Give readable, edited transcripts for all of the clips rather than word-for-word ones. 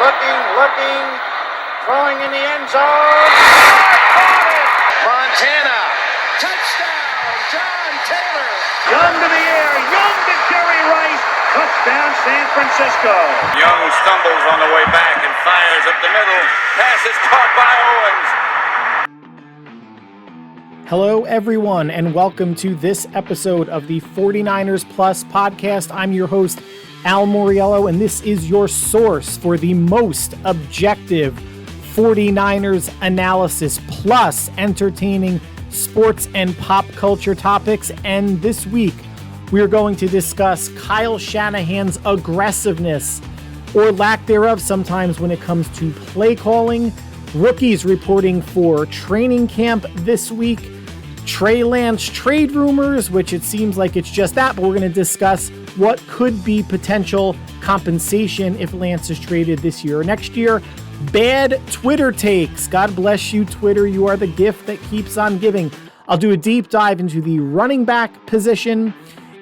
looking, throwing in the end zone. Montana, touchdown, John Taylor. Young to the air, Young to Jerry Rice, touchdown San Francisco. Young stumbles on the way back and fires up the middle. Pass is caught by Owens. Hello, everyone, and welcome to this episode of the 49ers Plus podcast. I'm your host, Al Moriello, and this is your source for the most objective 49ers analysis plus entertaining sports and pop culture topics. And this week, we're going to discuss Kyle Shanahan's aggressiveness or lack thereof sometimes when it comes to play calling, rookies reporting for training camp this week, Trey Lance trade rumors, which it seems like it's just that, but we're going to discuss what could be potential compensation if Lance is traded this year or next year. Bad Twitter takes. God bless you, Twitter. You are the gift that keeps on giving. I'll do a deep dive into the running back position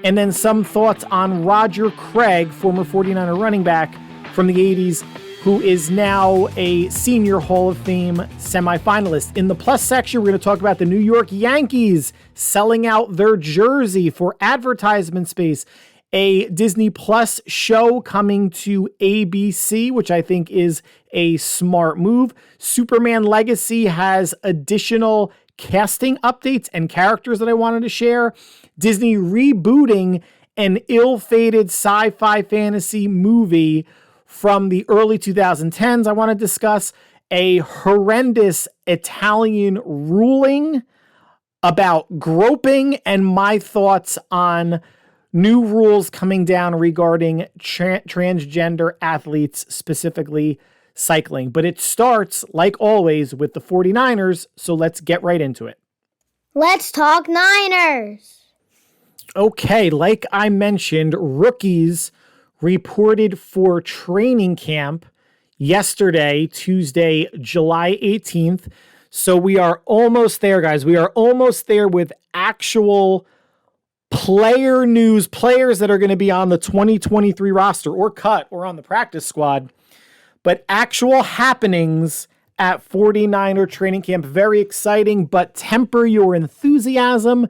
and then some thoughts on Roger Craig, former 49er running back from the 80s, who is now a senior Hall of Fame semifinalist. In the plus section, we're going to talk about the New York Yankees selling out their jersey for advertisement space, a Disney Plus show coming to ABC, which I think is a smart move. Superman Legacy has additional casting updates and characters that I wanted to share. Disney rebooting an ill-fated sci-fi fantasy movie from the early 2010s. I want to discuss a horrendous Italian ruling about groping and my thoughts on new rules coming down regarding transgender athletes, specifically cycling. But it starts, like always, with the 49ers, so let's get right into it. Let's talk Niners. Okay, like I mentioned, rookies reported for training camp yesterday, Tuesday, July 18th. So we are almost there, guys. We are almost there with actual player news, players that are going to be on the 2023 roster or cut or on the practice squad, but actual happenings at 49er training camp. Very exciting, but temper your enthusiasm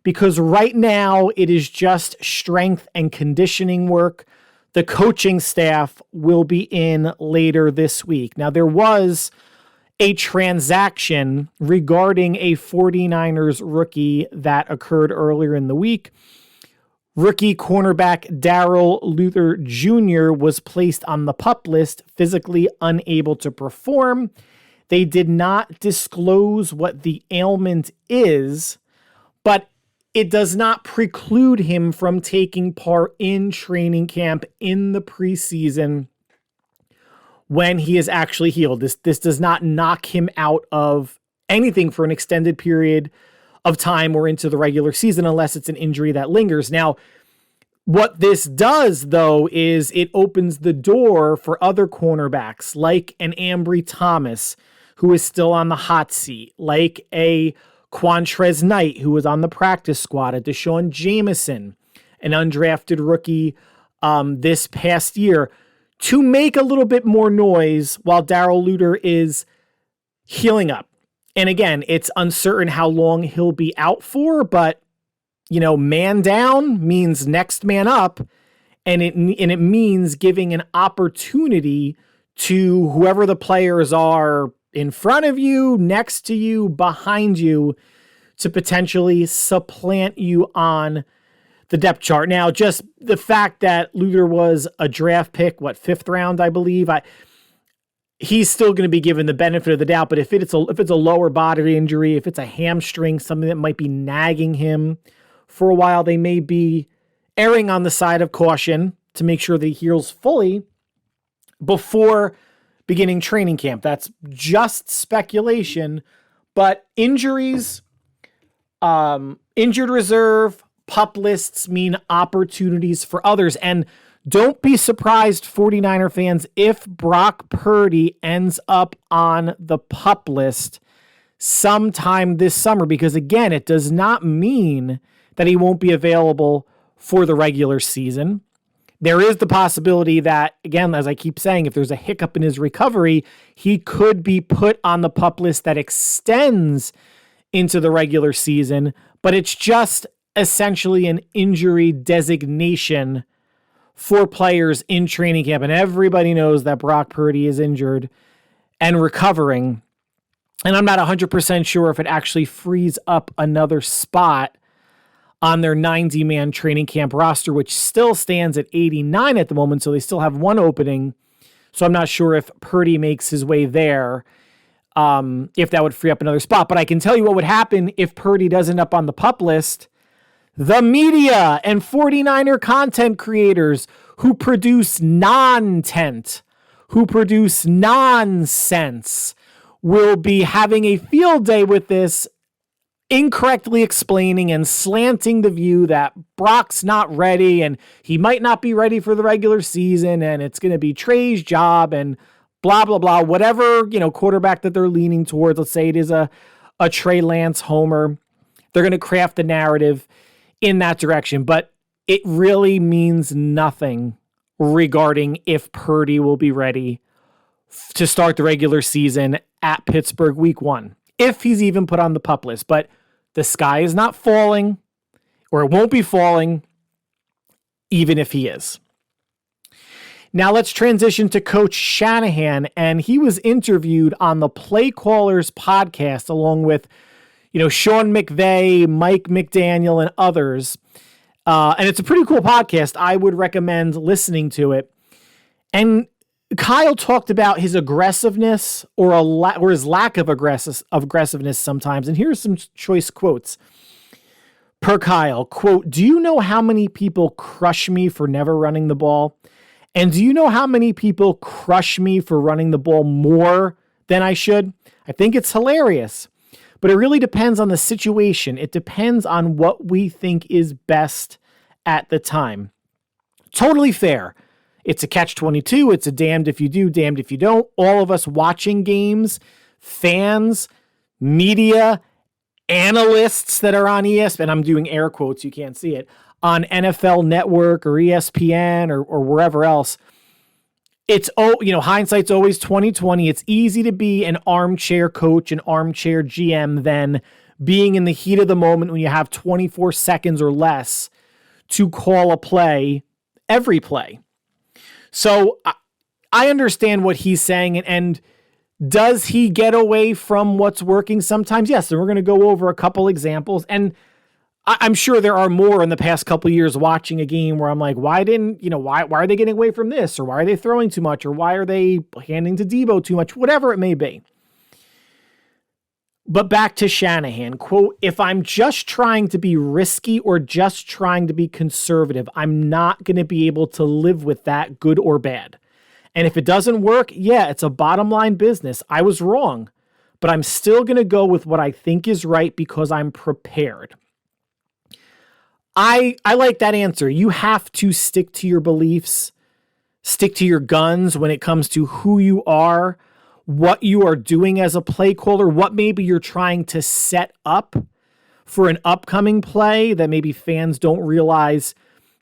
because right now it is just strength and conditioning work. The coaching staff will be in later this week. Now, there was a transaction regarding a 49ers rookie that occurred earlier in the week. Rookie cornerback Darrell Luther Jr. was placed on the PUP list, physically unable to perform. They did not disclose what the ailment is, but it does not preclude him from taking part in training camp in the preseason when he is actually healed. This does not knock him out of anything for an extended period of time or into the regular season unless it's an injury that lingers. Now, what this does, though, is it opens the door for other cornerbacks like an Ambry Thomas, who is still on the hot seat, like a Quantrez Knight, who was on the practice squad, a Deshaun Jameson, an undrafted rookie this past year, to make a little bit more noise while Darrell Luther is healing up. And again, it's uncertain how long he'll be out for, but, you know, man down means next man up, and it means giving an opportunity to whoever the players are in front of you, next to you, behind you, to potentially supplant you on the depth chart. Now, just the fact that Luther was a draft pick, 5th round, I believe, he's still going to be given the benefit of the doubt. But if it's a lower body injury, if it's a hamstring, something that might be nagging him for a while, they may be erring on the side of caution to make sure that he heals fully before beginning training camp. That's just speculation, but injuries, injured reserve, PUP lists mean opportunities for others. And don't be surprised, 49er fans, if Brock Purdy ends up on the PUP list sometime this summer, because again, it does not mean that he won't be available for the regular season. There is the possibility that, again, as I keep saying, if there's a hiccup in his recovery, he could be put on the PUP list that extends into the regular season, but it's just essentially an injury designation for players in training camp. And everybody knows that Brock Purdy is injured and recovering. And I'm not 100% sure if it actually frees up another spot on their 90-man training camp roster, which still stands at 89 at the moment. So they still have one opening. So I'm not sure if Purdy makes his way there, if that would free up another spot. But I can tell you what would happen if Purdy does end up on the PUP list. The media and 49er content creators who produce nonsense, who produce nonsense, will be having a field day with this, incorrectly explaining and slanting the view that Brock's not ready and he might not be ready for the regular season and it's going to be Trey's job and blah, blah, blah, whatever, quarterback that they're leaning towards. Let's say it is a Trey Lance homer. They're going to craft the narrative in that direction, but it really means nothing regarding if Purdy will be ready to start the regular season at Pittsburgh week 1, if he's even put on the PUP list. But the sky is not falling, or it won't be falling, even if he is. Now let's transition to Coach Shanahan, and he was interviewed on the Play Callers podcast along with, Sean McVay, Mike McDaniel, and others. And it's a pretty cool podcast. I would recommend listening to it. And Kyle talked about his aggressiveness or his lack of aggressiveness sometimes. And here's some choice quotes. Per Kyle, quote, "Do you know how many people crush me for never running the ball? And do you know how many people crush me for running the ball more than I should? I think it's hilarious. But it really depends on the situation. It depends on what we think is best at the time." Totally fair. It's a catch-22. It's a damned if you do, damned if you don't. All of us watching games, fans, media, analysts that are on ESPN, and I'm doing air quotes, you can't see it, on NFL Network or ESPN or wherever else. It's, hindsight's always 2020. It's easy to be an armchair coach, an armchair GM than being in the heat of the moment when you have 24 seconds or less to call a play, every play. So I understand what he's saying. And does he get away from what's working sometimes? Yes. And we're going to go over a couple examples. And I'm sure there are more in the past couple of years watching a game where I'm like, why are they getting away from this? Or why are they throwing too much? Or why are they handing to Debo too much? Whatever it may be. But back to Shanahan, quote, "If I'm just trying to be risky or just trying to be conservative, I'm not going to be able to live with that, good or bad. And if it doesn't work, yeah, it's a bottom line business. I was wrong, but I'm still going to go with what I think is right because I'm prepared." I like that answer. You have to stick to your beliefs, stick to your guns when it comes to who you are, what you are doing as a play caller, what maybe you're trying to set up for an upcoming play that maybe fans don't realize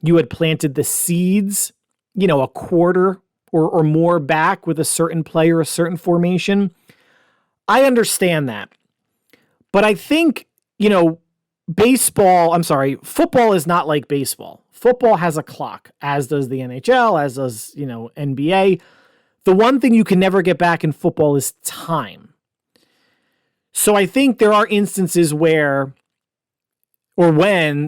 you had planted the seeds, a quarter or more back with a certain play or a certain formation. I understand that. But I think, football is not like baseball. Football has a clock, as does the NHL, as does, NBA. The one thing you can never get back in football is time. So I think there are instances when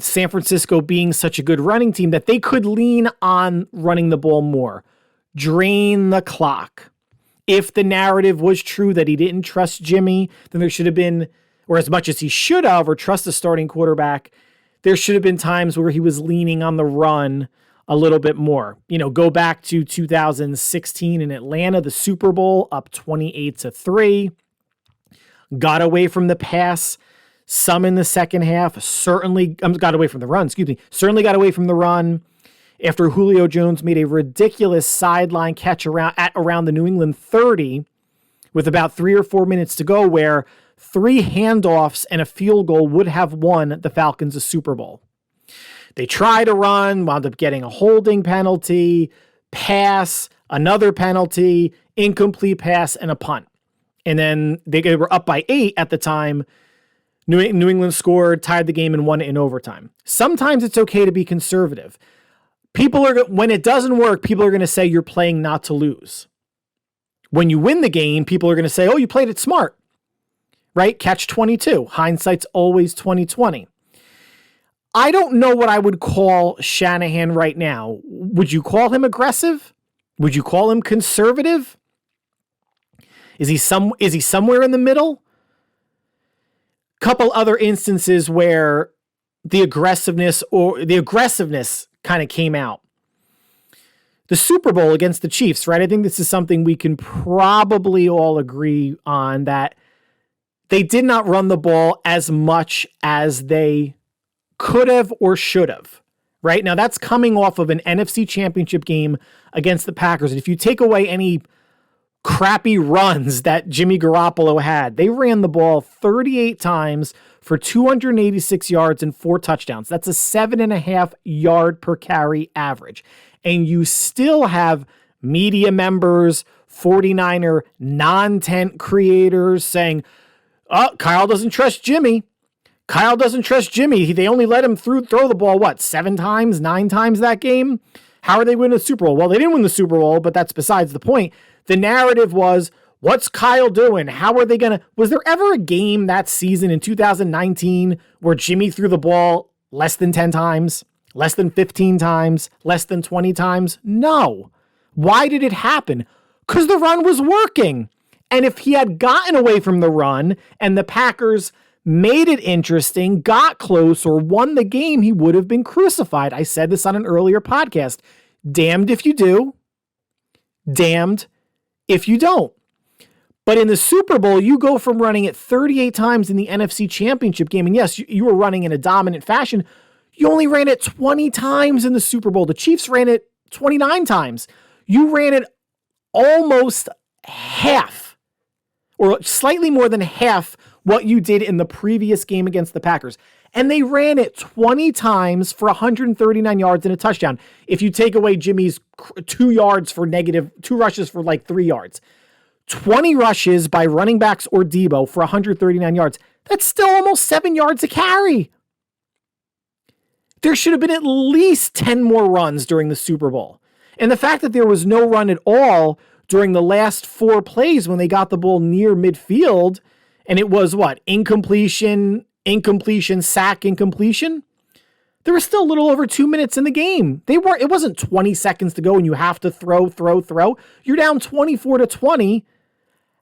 San Francisco being such a good running team that they could lean on running the ball more, drain the clock. If the narrative was true that he didn't trust Jimmy, then there should have been, or as much as he should have, or trust the starting quarterback, there should have been times where he was leaning on the run a little bit more. Go back to 2016 in Atlanta, the Super Bowl, up 28-3. Got away from the pass some in the second half. Certainly got away from the run, Certainly got away from the run after Julio Jones made a ridiculous sideline catch around the New England 30 with about 3 or 4 minutes to go, where 3 handoffs and a field goal would have won the Falcons a Super Bowl. They try to run, wound up getting a holding penalty, pass, another penalty, incomplete pass, and a punt. And then they were up by 8 at the time. New England scored, tied the game, and won it in overtime. Sometimes it's okay to be conservative. When it doesn't work, people are going to say you're playing not to lose. When you win the game, people are going to say, oh, you played it smart, right? Catch 22. Hindsight's always 20/20. I don't know what I would call Shanahan right now. Would you call him aggressive? Would you call him conservative? Is he somewhere in the middle? Couple other instances where the aggressiveness kind of came out. The Super Bowl against the Chiefs, right? I think this is something we can probably all agree on, that they did not run the ball as much as they could have or should have, right? Now that's coming off of an NFC Championship game against the Packers. And if you take away any crappy runs that Jimmy Garoppolo had, they ran the ball 38 times for 286 yards and 4 touchdowns. That's a 7.5 yard per carry average. And you still have media members, 49er non-tent creators saying, oh, Kyle doesn't trust Jimmy. Kyle doesn't trust Jimmy. They only let him throw the ball, 7 times, 9 times that game? How are they winning the Super Bowl? Well, they didn't win the Super Bowl, but that's besides the point. The narrative was, what's Kyle doing? How are they going to... Was there ever a game that season in 2019 where Jimmy threw the ball less than 10 times, less than 15 times, less than 20 times? No. Why did it happen? Because the run was working. And if he had gotten away from the run and the Packers made it interesting, got close, or won the game, he would have been crucified. I said this on an earlier podcast. Damned if you do. Damned if you don't. But in the Super Bowl, you go from running it 38 times in the NFC Championship game, and yes, you were running in a dominant fashion. You only ran it 20 times in the Super Bowl. The Chiefs ran it 29 times. You ran it almost half, or slightly more than half what you did in the previous game against the Packers. And they ran it 20 times for 139 yards and a touchdown. If you take away Jimmy's 2 rushes for 3 yards. 20 rushes by running backs or Debo for 139 yards. That's still almost 7 yards a carry. There should have been at least 10 more runs during the Super Bowl. And the fact that there was no run at all during the last 4 plays when they got the ball near midfield, and it was incompletion, sack, incompletion. There was still a little over 2 minutes in the game. It wasn't 20 seconds to go and you have to throw. You're down 24-20.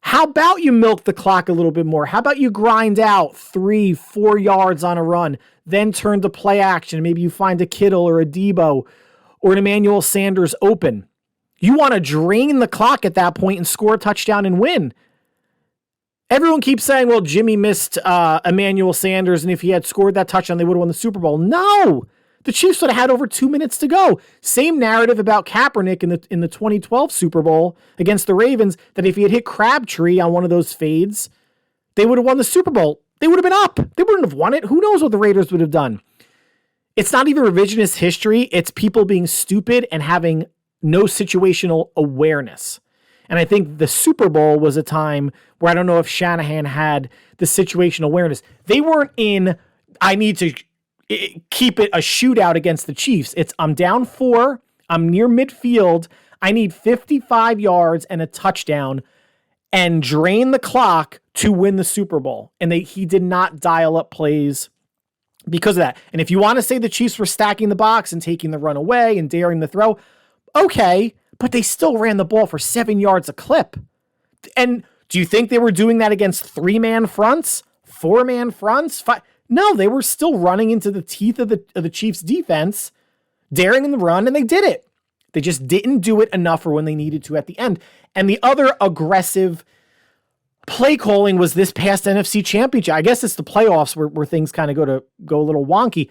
How about you milk the clock a little bit more? How about you grind out 3-4 yards on a run, then turn to play action? Maybe you find a Kittle or a Debo or an Emmanuel Sanders open. You want to drain the clock at that point and score a touchdown and win. Everyone keeps saying, well, Jimmy missed Emmanuel Sanders, and if he had scored that touchdown, they would have won the Super Bowl. No! The Chiefs would have had over 2 minutes to go. Same narrative about Kaepernick in the 2012 Super Bowl against the Ravens, that if he had hit Crabtree on one of those fades, they would have won the Super Bowl. They would have been up. They wouldn't have won it. Who knows what the Raiders would have done? It's not even revisionist history. It's people being stupid and having no situational awareness. And I think the Super Bowl was a time where I don't know if Shanahan had the situational awareness. They weren't in, I need to keep it a shootout against the Chiefs. It's, I'm down 4. I'm near midfield. I need 55 yards and a touchdown and drain the clock to win the Super Bowl. And he did not dial up plays because of that. And if you want to say the Chiefs were stacking the box and taking the run away and daring the throw, okay, but they still ran the ball for 7 yards a clip. And do you think they were doing that against 3-man fronts, 4-man fronts? No, they were still running into the teeth of the Chiefs defense, daring in the run, and they did it. They just didn't do it enough for when they needed to at the end. And the other aggressive play calling was this past NFC Championship. I guess it's the playoffs where things kind of go a little wonky.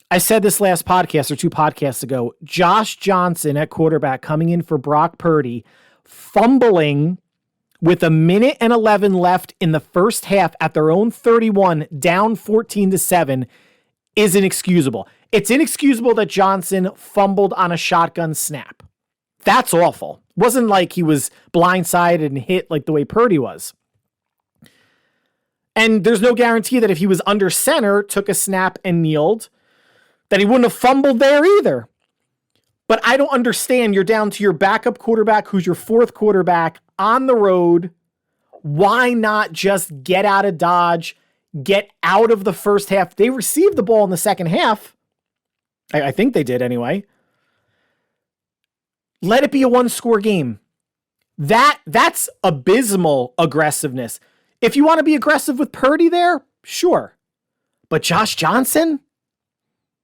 I said this last podcast or 2 podcasts ago, Josh Johnson at quarterback coming in for Brock Purdy, fumbling with 1:11 left in the first half at their own 31, down 14-7, is inexcusable. It's inexcusable that Johnson fumbled on a shotgun snap. That's awful. It wasn't like he was blindsided and hit like the way Purdy was. And there's no guarantee that if he was under center, took a snap and kneeled, that he wouldn't have fumbled there either. But I don't understand. You're down to your backup quarterback, who's your fourth quarterback on the road. Why not just get out of Dodge, get out of the first half? They received the ball in the second half. I think they did anyway. Let it be a one-score game. That's abysmal aggressiveness. If you want to be aggressive with Purdy there, sure. But Josh Johnson,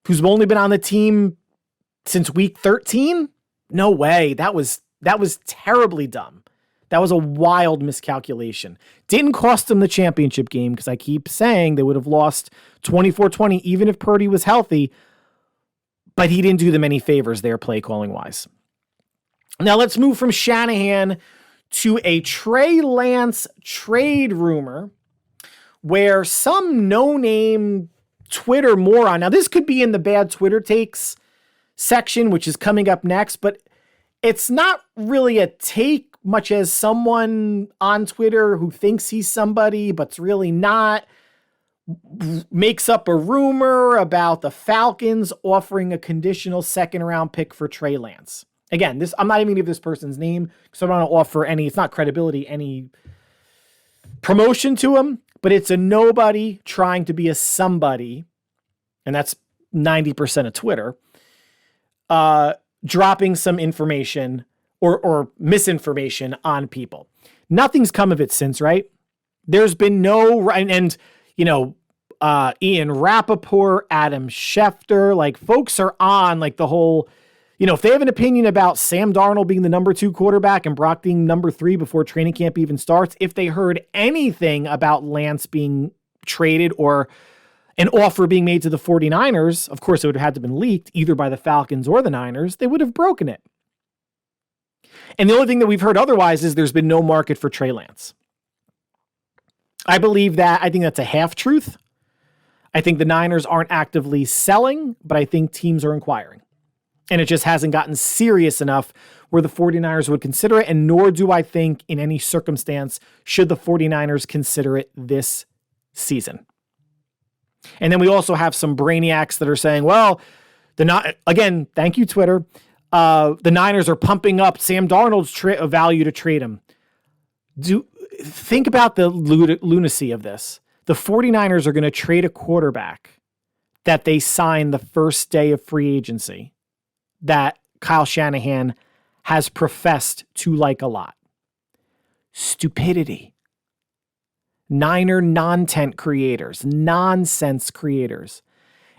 who's only been on the team since week 13? No way. That was terribly dumb. That was a wild miscalculation. Didn't cost them the championship game because I keep saying they would have lost 24-20 even if Purdy was healthy, but he didn't do them any favors there play calling wise. Now let's move from Shanahan to a Trey Lance trade rumor where some no-name Twitter moron, now this could be in the bad Twitter takes section, which is coming up next, but it's not really a take much as someone on Twitter who thinks he's somebody, but's really not, makes up a rumor about the Falcons offering a conditional second round pick for Trey Lance. Again, this, I'm not even going to give this person's name because I don't want to offer any, it's not credibility, any promotion to him, but it's a nobody trying to be a somebody. And that's 90% of Twitter, dropping some information or misinformation on people. Nothing's come of it since, right? There's been no, and you know, Ian Rappaport, Adam Schefter, like folks are on like the whole, you know, if they have an opinion about Sam Darnold being the number 2 quarterback and Brock being number 3 before training camp even starts, if they heard anything about Lance being traded or an offer being made to the 49ers, of course it would have had to have been leaked either by the Falcons or the Niners, they would have broken it. And the only thing that we've heard otherwise is there's been no market for Trey Lance. I believe that. I think that's a half truth. I think the Niners aren't actively selling, but I think teams are inquiring. And it just hasn't gotten serious enough where the 49ers would consider it, and nor do I think in any circumstance should the 49ers consider it this season. And then we also have some brainiacs that are saying, well, again, thank you, Twitter. The Niners are pumping up Sam Darnold's value to trade him. Think about the lunacy of this. The 49ers are going to trade a quarterback that they signed the first day of free agency that Kyle Shanahan has professed to like a lot. Stupidity. Niner nonsense creators,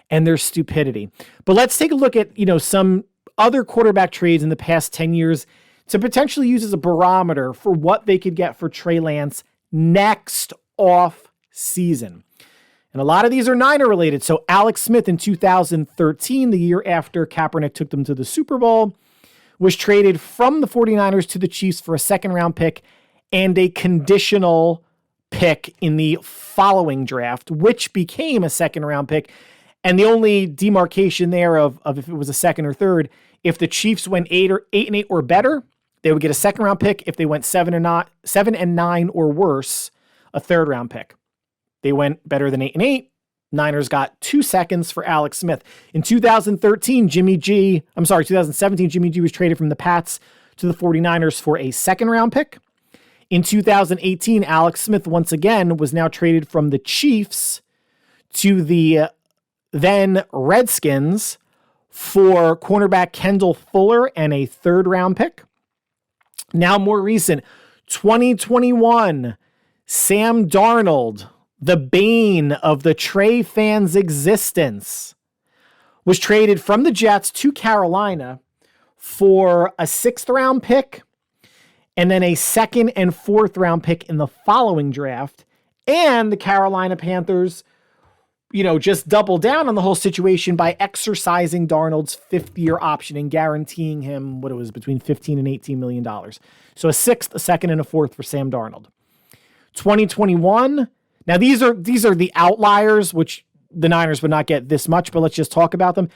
and their stupidity. But let's take a look at, you know, some other quarterback trades in the past 10 years to potentially use as a barometer for what they could get for Trey Lance next off season. And a lot of these are Niner related. So Alex Smith in 2013, the year after Kaepernick took them to the Super Bowl, was traded from the 49ers to the Chiefs for a second round pick and a conditional pick in the following draft, which became a second round pick. And the only demarcation there of if it was a second or third, if the Chiefs went 8-8 or better, they would get a second round pick. If they went 7-9 or worse, a third round pick. They went better than 8-8. Niners got 2 seconds for Alex Smith. In 2017, Jimmy G was traded from the Pats to the 49ers for a second round pick. In 2018, Alex Smith once again was now traded from the Chiefs to the then Redskins for cornerback Kendall Fuller and a third round pick. Now more recent, 2021, Sam Darnold, the bane of the Trey fans' existence, was traded from the Jets to Carolina for a 6th round pick and then a 2nd and 4th round pick in the following draft. And the Carolina Panthers, you know, just doubled down on the whole situation by exercising Darnold's 5th-year option and guaranteeing him what it was between $15 and $18 million. So a 6th, a 2nd, and a 4th for Sam Darnold. 2021. Now these are the outliers, which the Niners would not get this much, but let's just talk about them.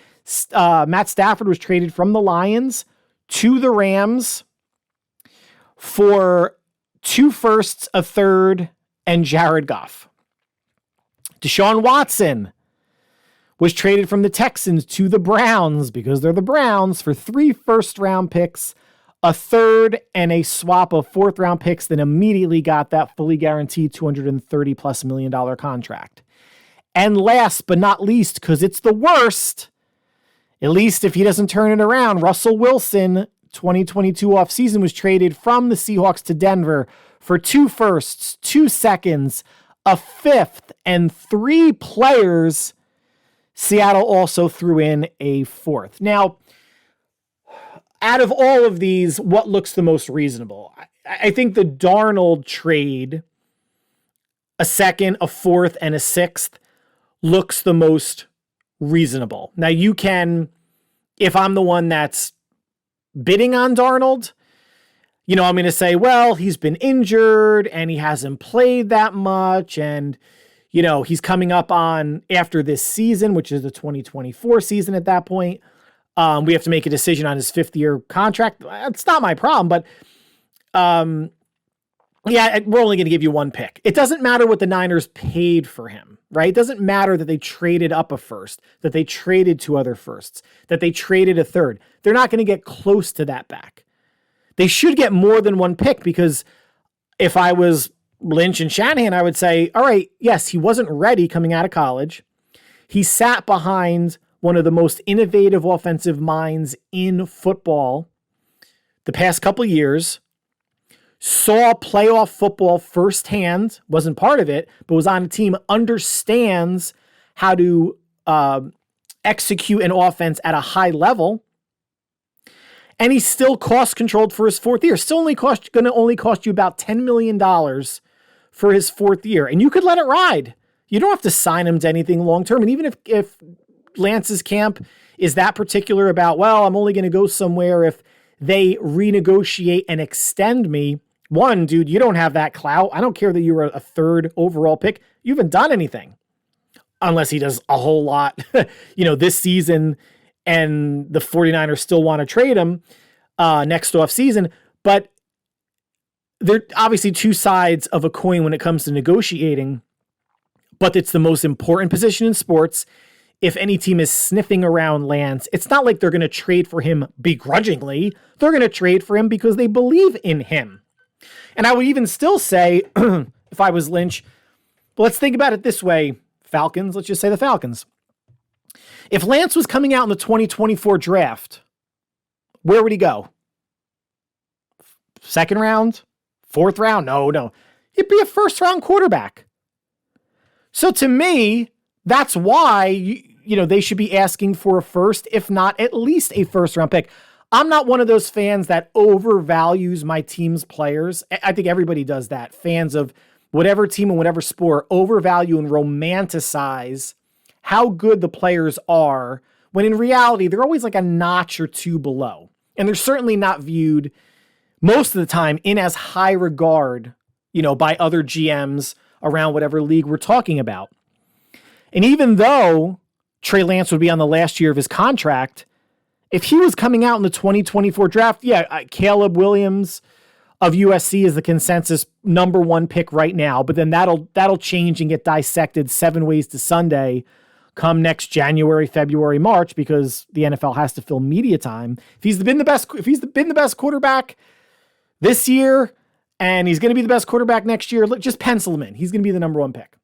Matt Stafford was traded from the Lions to the Rams for 2 firsts, a third, and Jared Goff. Deshaun Watson was traded from the Texans to the Browns, because they're the Browns, for 3 first-round picks, a third, and a swap of 4th-round picks, then immediately got that fully guaranteed $230+ million contract. And last but not least, because it's the worst, at least if he doesn't turn it around, Russell Wilson, 2022 offseason, was traded from the Seahawks to Denver for 2 firsts, 2 seconds, a 5th, and 3 players. Seattle also threw in a 4th. Now, out of all of these, what looks the most reasonable? I think the Darnold trade, a 2nd, a 4th, and a 6th, looks the most reasonable. Now, you can, if I'm the one that's bidding on Darnold, I'm going to say, well, he's been injured and he hasn't played that much. And, he's coming up on after this season, which is the 2024 season at that point. We have to make a decision on his 5th-year contract. It's not my problem, but we're only going to give you 1 pick. It doesn't matter what the Niners paid for him, right? It doesn't matter that they traded up a first, that they traded 2 other firsts, that they traded a 3rd. They're not going to get close to that back. They should get more than 1 pick, because if I was Lynch and Shanahan, I would say, all right, yes, he wasn't ready coming out of college. He sat behind one of the most innovative offensive minds in football the past couple years, saw playoff football firsthand, wasn't part of it, but was on a team, understands how to execute an offense at a high level. And he's still cost controlled for his 4th year. Still going to only cost you about $10 million for his 4th year. And you could let it ride. You don't have to sign him to anything long-term. And even if Lance's camp is that particular about, well, I'm only going to go somewhere if they renegotiate and extend me. One, dude, you don't have that clout. I don't care that you were a 3rd overall pick. You haven't done anything. Unless he does a whole lot, this season, and the 49ers still want to trade him next off season. But there are obviously 2 sides of a coin when it comes to negotiating, but it's the most important position in sports. If any team is sniffing around Lance, it's not like they're going to trade for him begrudgingly. They're going to trade for him because they believe in him. And I would even still say, if I was Lynch, but let's think about it this way, Falcons, let's just say the Falcons. If Lance was coming out in the 2024 draft, where would he go? 2nd round? 4th round? No. He'd be a 1st-round quarterback. So to me, that's why they should be asking for a 1st, if not at least a 1st-round pick. I'm not one of those fans that overvalues my team's players. I think everybody does that. Fans of whatever team and whatever sport overvalue and romanticize how good the players are, when in reality, they're always like a notch or 2 below. And they're certainly not viewed most of the time in as high regard, by other GMs around whatever league we're talking about. And even though Trey Lance would be on the last year of his contract, if he was coming out in the 2024 draft, Caleb Williams of USC is the consensus number 1 pick right now, but then that'll change and get dissected 7 ways to Sunday come next January, February, March, because the NFL has to fill media time. If he's been the best quarterback this year, and he's going to be the best quarterback next year, just pencil him in. He's going to be the number 1 pick.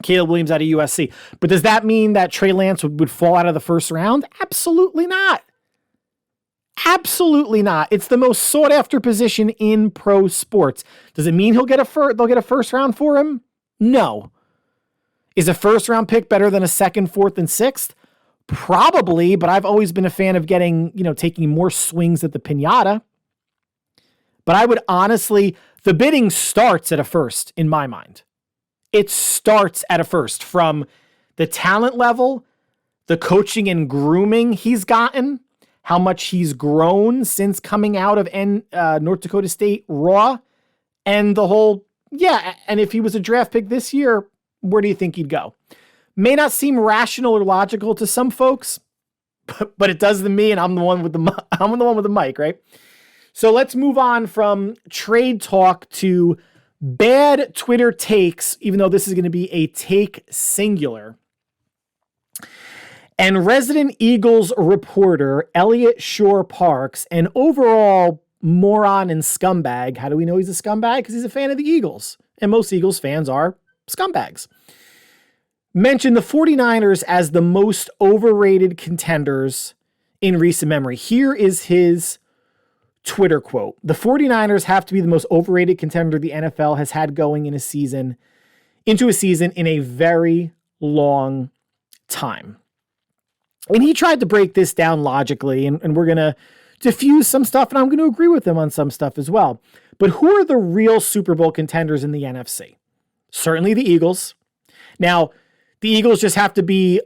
Caleb Williams out of USC. But does that mean that Trey Lance would fall out of the 1st round? Absolutely not. Absolutely not. It's the most sought after position in pro sports. Does it mean they'll get a 1st round for him? No. Is a 1st round pick better than a 2nd, 4th, and 6th? Probably, but I've always been a fan of taking more swings at the piñata. But I would honestly, the bidding starts at a 1st in my mind. It starts at a 1st from the talent level, the coaching and grooming he's gotten, how much he's grown since coming out of North Dakota State raw, and the whole, and if he was a draft pick this year, where do you think he'd go? May not seem rational or logical to some folks, but it does to me, and I'm the one with the mic, right? So let's move on from trade talk to bad Twitter takes, even though this is going to be a take singular. And resident Eagles reporter Elliot Shore-Parks, an overall moron and scumbag. How do we know he's a scumbag? Because he's a fan of the Eagles. And most Eagles fans are scumbags. Mentioned the 49ers as the most overrated contenders in recent memory. Here is his Twitter quote. The 49ers have to be the most overrated contender the NFL has had going into a season in a very long time. And he tried to break this down logically, and we're going to diffuse some stuff, and I'm going to agree with him on some stuff as well. But who are the real Super Bowl contenders in the NFC? Certainly the Eagles. Now, the Eagles just have to be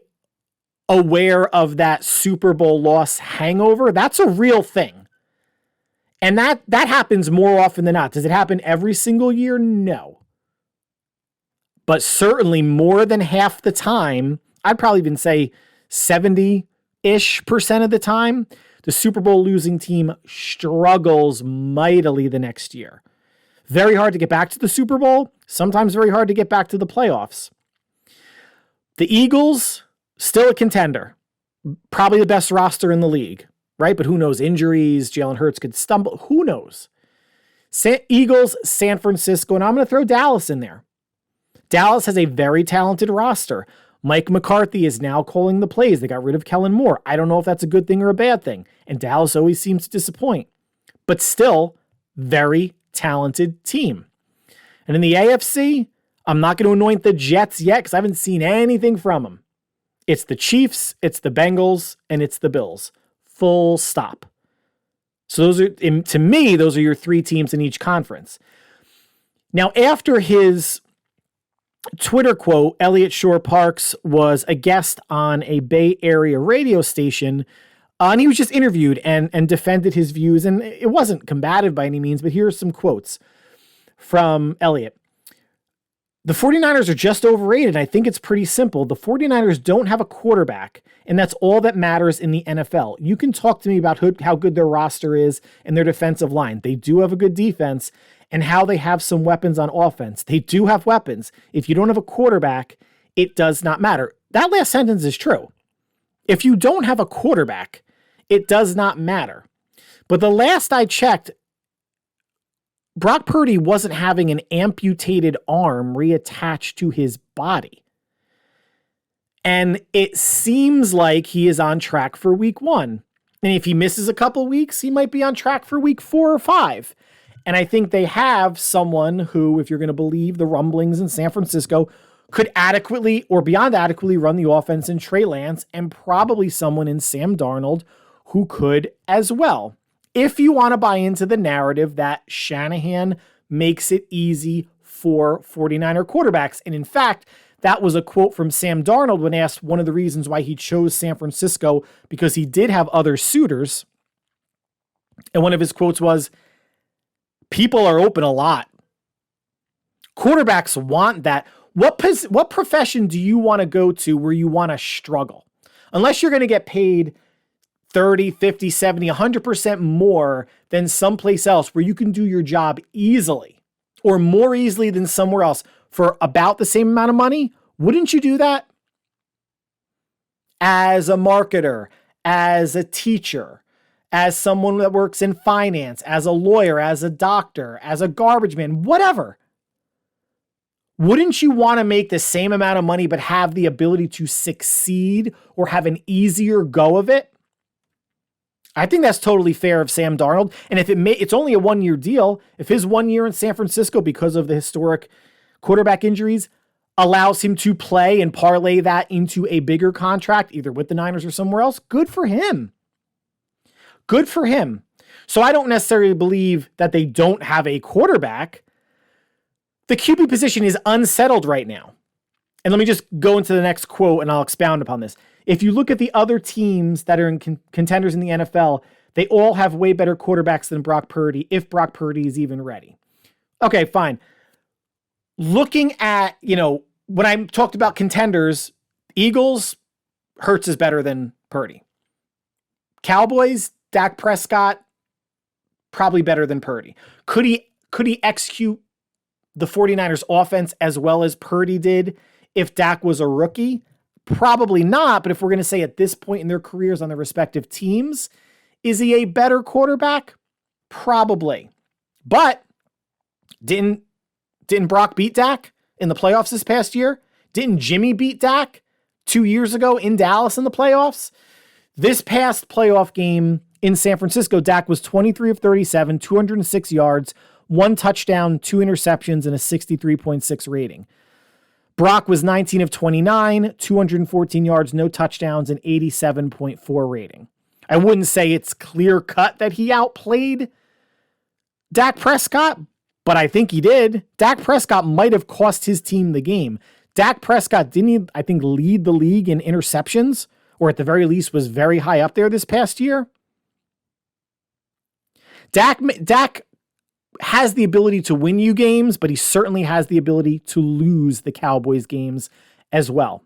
aware of that Super Bowl loss hangover. That's a real thing. And that happens more often than not. Does it happen every single year? No. But certainly more than half the time, I'd probably even say 70-ish% of the time, the Super Bowl losing team struggles mightily the next year. Very hard to get back to the Super Bowl, sometimes very hard to get back to the playoffs. The Eagles, still a contender. Probably the best roster in the league, right? But who knows? Injuries, Jalen Hurts could stumble. Who knows? Eagles, San Francisco, and I'm going to throw Dallas in there. Dallas has a very talented roster. Mike McCarthy is now calling the plays. They got rid of Kellen Moore. I don't know if that's a good thing or a bad thing. And Dallas always seems to disappoint. But still, very talented team. And in the AFC, I'm not going to anoint the Jets yet because I haven't seen anything from them. It's the Chiefs, it's the Bengals, and it's the Bills. Full stop. So those are, to me, those are your three teams in each conference. Now, after his Twitter quote, Elliot Shore-Parks was a guest on a Bay Area radio station, and he was just interviewed and defended his views, and it wasn't combative by any means, but here are some quotes from Elliot. The 49ers are just overrated. I think it's pretty simple. The 49ers don't have a quarterback, and that's all that matters in the NFL. You can talk to me about how good their roster is and their defensive line. They do have a good defense, and how they have some weapons on offense. They do have weapons. If you don't have a quarterback, it does not matter. That last sentence is true. If you don't have a quarterback, it does not matter. But the last I checked, Brock Purdy wasn't having an amputated arm reattached to his body. And it seems like he is on track for week 1. And if he misses a couple weeks, he might be on track for week 4 or 5. And I think they have someone who, if you're going to believe the rumblings in San Francisco, could adequately or beyond adequately run the offense in Trey Lance, and probably someone in Sam Darnold who could as well. If you want to buy into the narrative that Shanahan makes it easy for 49er quarterbacks. And in fact, that was a quote from Sam Darnold when asked one of the reasons why he chose San Francisco, because he did have other suitors. And one of his quotes was, "People are open a lot. Quarterbacks want that. What profession do you want to go to where you want to struggle? Unless you're going to get paid 30, 50, 70, 100% more than someplace else where you can do your job easily or more easily than somewhere else for about the same amount of money, wouldn't you do that? As a marketer, as a teacher, as someone that works in finance, as a lawyer, as a doctor, as a garbage man, whatever. Wouldn't you want to make the same amount of money but have the ability to succeed or have an easier go of it? I think that's totally fair of Sam Darnold. And if it's only a 1-year deal, if his 1 year in San Francisco, because of the historic quarterback injuries, allows him to play and parlay that into a bigger contract, either with the Niners or somewhere else, good for him. Good for him. So I don't necessarily believe that they don't have a quarterback. The QB position is unsettled right now. And let me just go into the next quote and I'll expound upon this. If you look at the other teams that are in contenders in the NFL, they all have way better quarterbacks than Brock Purdy, if Brock Purdy is even ready. Okay, fine. Looking at, when I talked about contenders, Eagles, Hurts is better than Purdy. Cowboys, Dak Prescott, probably better than Purdy. Could he execute the 49ers offense as well as Purdy did if Dak was a rookie? Probably not, but if we're going to say at this point in their careers on their respective teams, is he a better quarterback? Probably. But didn't Brock beat Dak in the playoffs this past year? Didn't Jimmy beat Dak 2 years ago in Dallas in the playoffs? This past playoff game in San Francisco, Dak was 23 of 37, 206 yards, 1 touchdown, 2 interceptions, and a 63.6 rating. Brock was 19 of 29, 214 yards, no touchdowns, and 87.4 rating. I wouldn't say it's clear cut that he outplayed Dak Prescott, but I think he did. Dak Prescott might have cost his team the game. Dak Prescott didn't, I think, lead the league in interceptions, or at the very least was very high up there this past year. Dak has the ability to win you games, but he certainly has the ability to lose the Cowboys games as well.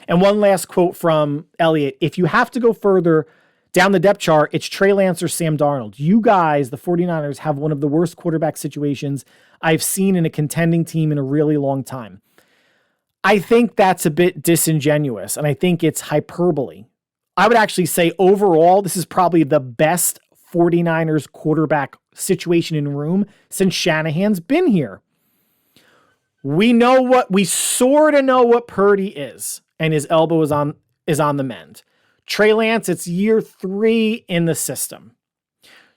And one last quote from Elliott. If you have to go further down the depth chart, it's Trey Lance or Sam Darnold. You guys, the 49ers, have one of the worst quarterback situations I've seen in a contending team in a really long time. I think that's a bit disingenuous, and I think it's hyperbole. I would actually say overall, this is probably the best 49ers quarterback situation in room since Shanahan's been here. We sort of know what Purdy is, and his elbow is on the mend. Trey Lance, it's year 3 in the system.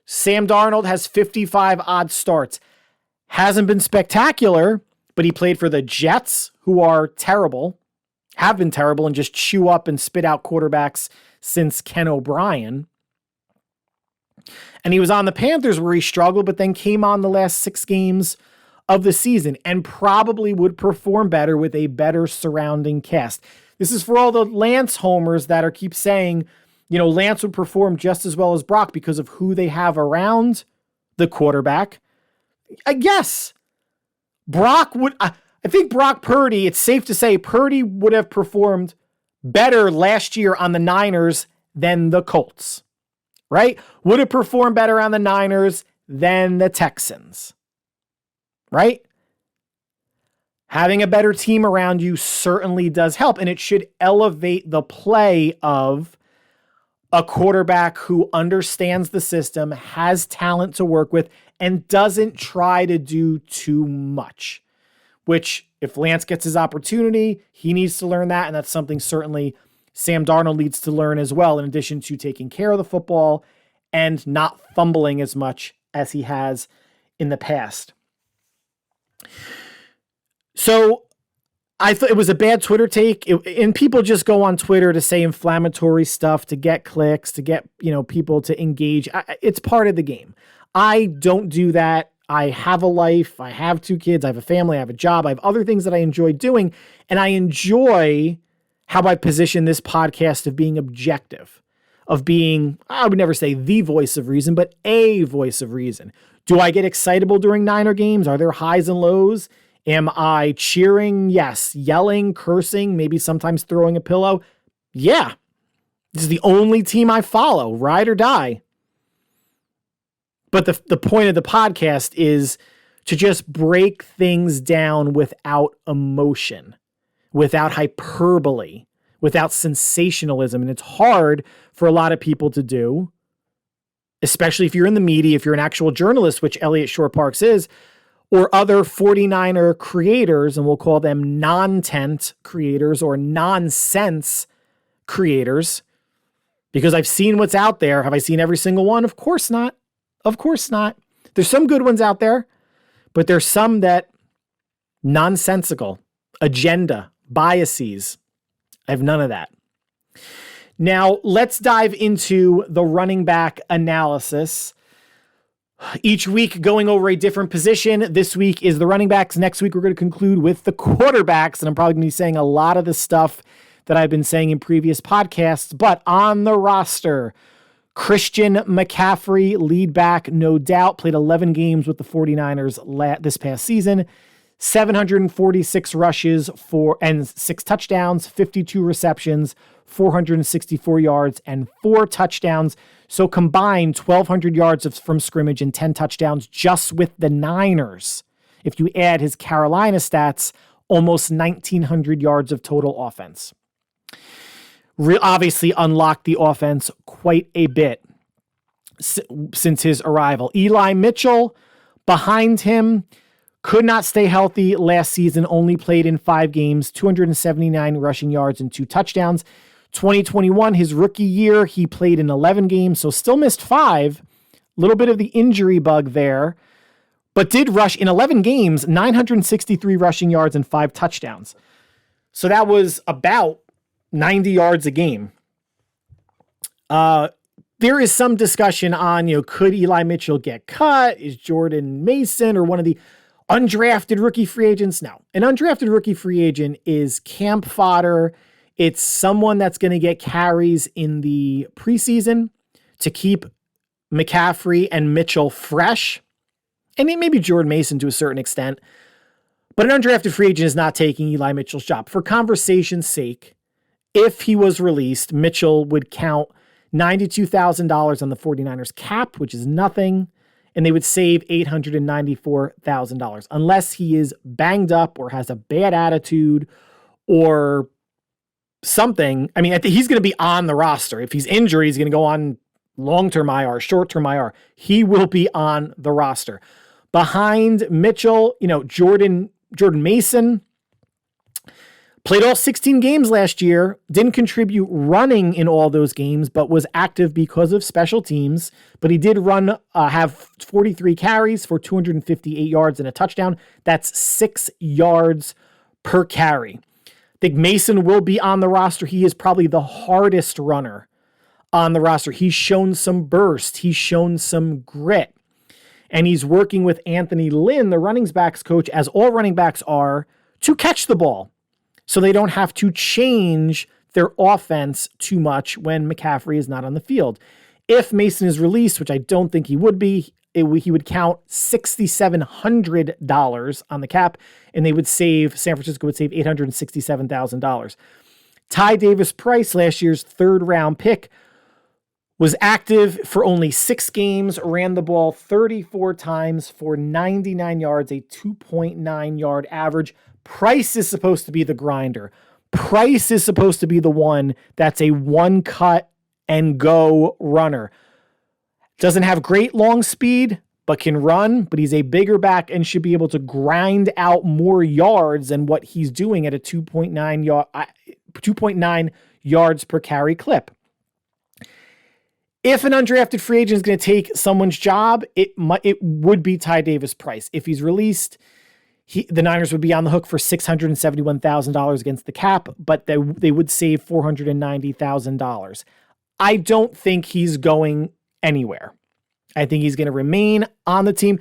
Sam Darnold has 55 odd starts. Hasn't been spectacular, but he played for the Jets, who are terrible, have been terrible, and just chew up and spit out quarterbacks since Ken O'Brien. And he was on the Panthers where he struggled, but then came on the last 6 games of the season and probably would perform better with a better surrounding cast. This is for all the Lance homers that keep saying, Lance would perform just as well as Brock because of who they have around the quarterback. I guess Brock would, I think Brock Purdy, it's safe to say Purdy would have performed better last year on the Niners than the Colts, right? Would have performed better on the Niners than the Texans, right? Having a better team around you certainly does help, and it should elevate the play of a quarterback who understands the system, has talent to work with, and doesn't try to do too much, which if Lance gets his opportunity, he needs to learn that, and that's something certainly Sam Darnold needs to learn as well, in addition to taking care of the football and not fumbling as much as he has in the past. So I thought it was a bad Twitter take, and people just go on Twitter to say inflammatory stuff, to get clicks, to get, people to engage. It's part of the game. I don't do that. I have a life. I have 2 kids. I have a family. I have a job. I have other things that I enjoy doing, and I enjoy how I position this podcast of being objective, of being, I would never say the voice of reason, but a voice of reason. Do I get excitable during Niner games? Are there highs and lows? Am I cheering? Yes. Yelling, cursing, maybe sometimes throwing a pillow? Yeah. This is the only team I follow, ride or die. But the point of the podcast is to just break things down without emotion, without hyperbole, without sensationalism. And it's hard for a lot of people to do, especially if you're in the media, if you're an actual journalist, which Elliott Shore-Parks is, or other 49er creators, and we'll call them non-tent creators or nonsense creators, because I've seen what's out there. Have I seen every single one? Of course not. Of course not. There's some good ones out there, but there's some that nonsensical, agenda, biases. I have none of that. Now, let's dive into the running back analysis. Each week going over a different position. This week is the running backs. Next week, we're going to conclude with the quarterbacks. And I'm probably going to be saying a lot of the stuff that I've been saying in previous podcasts. But on the roster, Christian McCaffrey, lead back, no doubt, played 11 games with the 49ers this past season. 746 rushes and 6 touchdowns, 52 receptions, 464 yards, and 4 touchdowns. So combined 1,200 yards from scrimmage and 10 touchdowns just with the Niners. If you add his Carolina stats, almost 1,900 yards of total offense. Obviously unlocked the offense quite a bit since his arrival. Eli Mitchell behind him could not stay healthy last season, only played in 5 games, 279 rushing yards and 2 touchdowns. 2021, his rookie year, he played in 11 games, so still missed 5. Little bit of the injury bug there, but did rush in 11 games, 963 rushing yards and 5 touchdowns. So that was about 90 yards a game. There is some discussion on, could Eli Mitchell get cut? Is Jordan Mason or one of the undrafted rookie free agents? No. An undrafted rookie free agent is camp fodder. It's someone that's going to get carries in the preseason to keep McCaffrey and Mitchell fresh. And maybe Jordan Mason to a certain extent. But an undrafted free agent is not taking Eli Mitchell's job. For conversation's sake, if he was released, Mitchell would count $92,000 on the 49ers cap, which is nothing, and they would save $894,000 unless he is banged up or has a bad attitude or something. I mean, I think he's going to be on the roster. If he's injured, he's going to go on long-term IR, short-term IR. He will be on the roster. Behind Mitchell, Jordan Mason played all 16 games last year, didn't contribute running in all those games, but was active because of special teams. But he did have 43 carries for 258 yards and a touchdown. That's 6 yards per carry. I think Mason will be on the roster. He is probably the hardest runner on the roster. He's shown some burst. He's shown some grit. And he's working with Anthony Lynn, the running backs coach, as all running backs are, to catch the ball, so they don't have to change their offense too much when McCaffrey is not on the field. If Mason is released, which I don't think he would be, he would count $6,700 on the cap, and San Francisco would save $867,000. Ty Davis Price, last year's 3rd round pick, was active for only 6 games, ran the ball 34 times for 99 yards, a 2.9 yard average. Price is supposed to be the grinder. Price is supposed to be the one that's a one cut and go runner. Doesn't have great long speed, but can run, but he's a bigger back and should be able to grind out more yards than what he's doing at a 2.9 yards per carry clip. If an undrafted free agent is going to take someone's job, it would be Ty Davis Price. If he's released, the Niners would be on the hook for $671,000 against the cap, but they would save $490,000. I don't think he's going anywhere. I think he's going to remain on the team.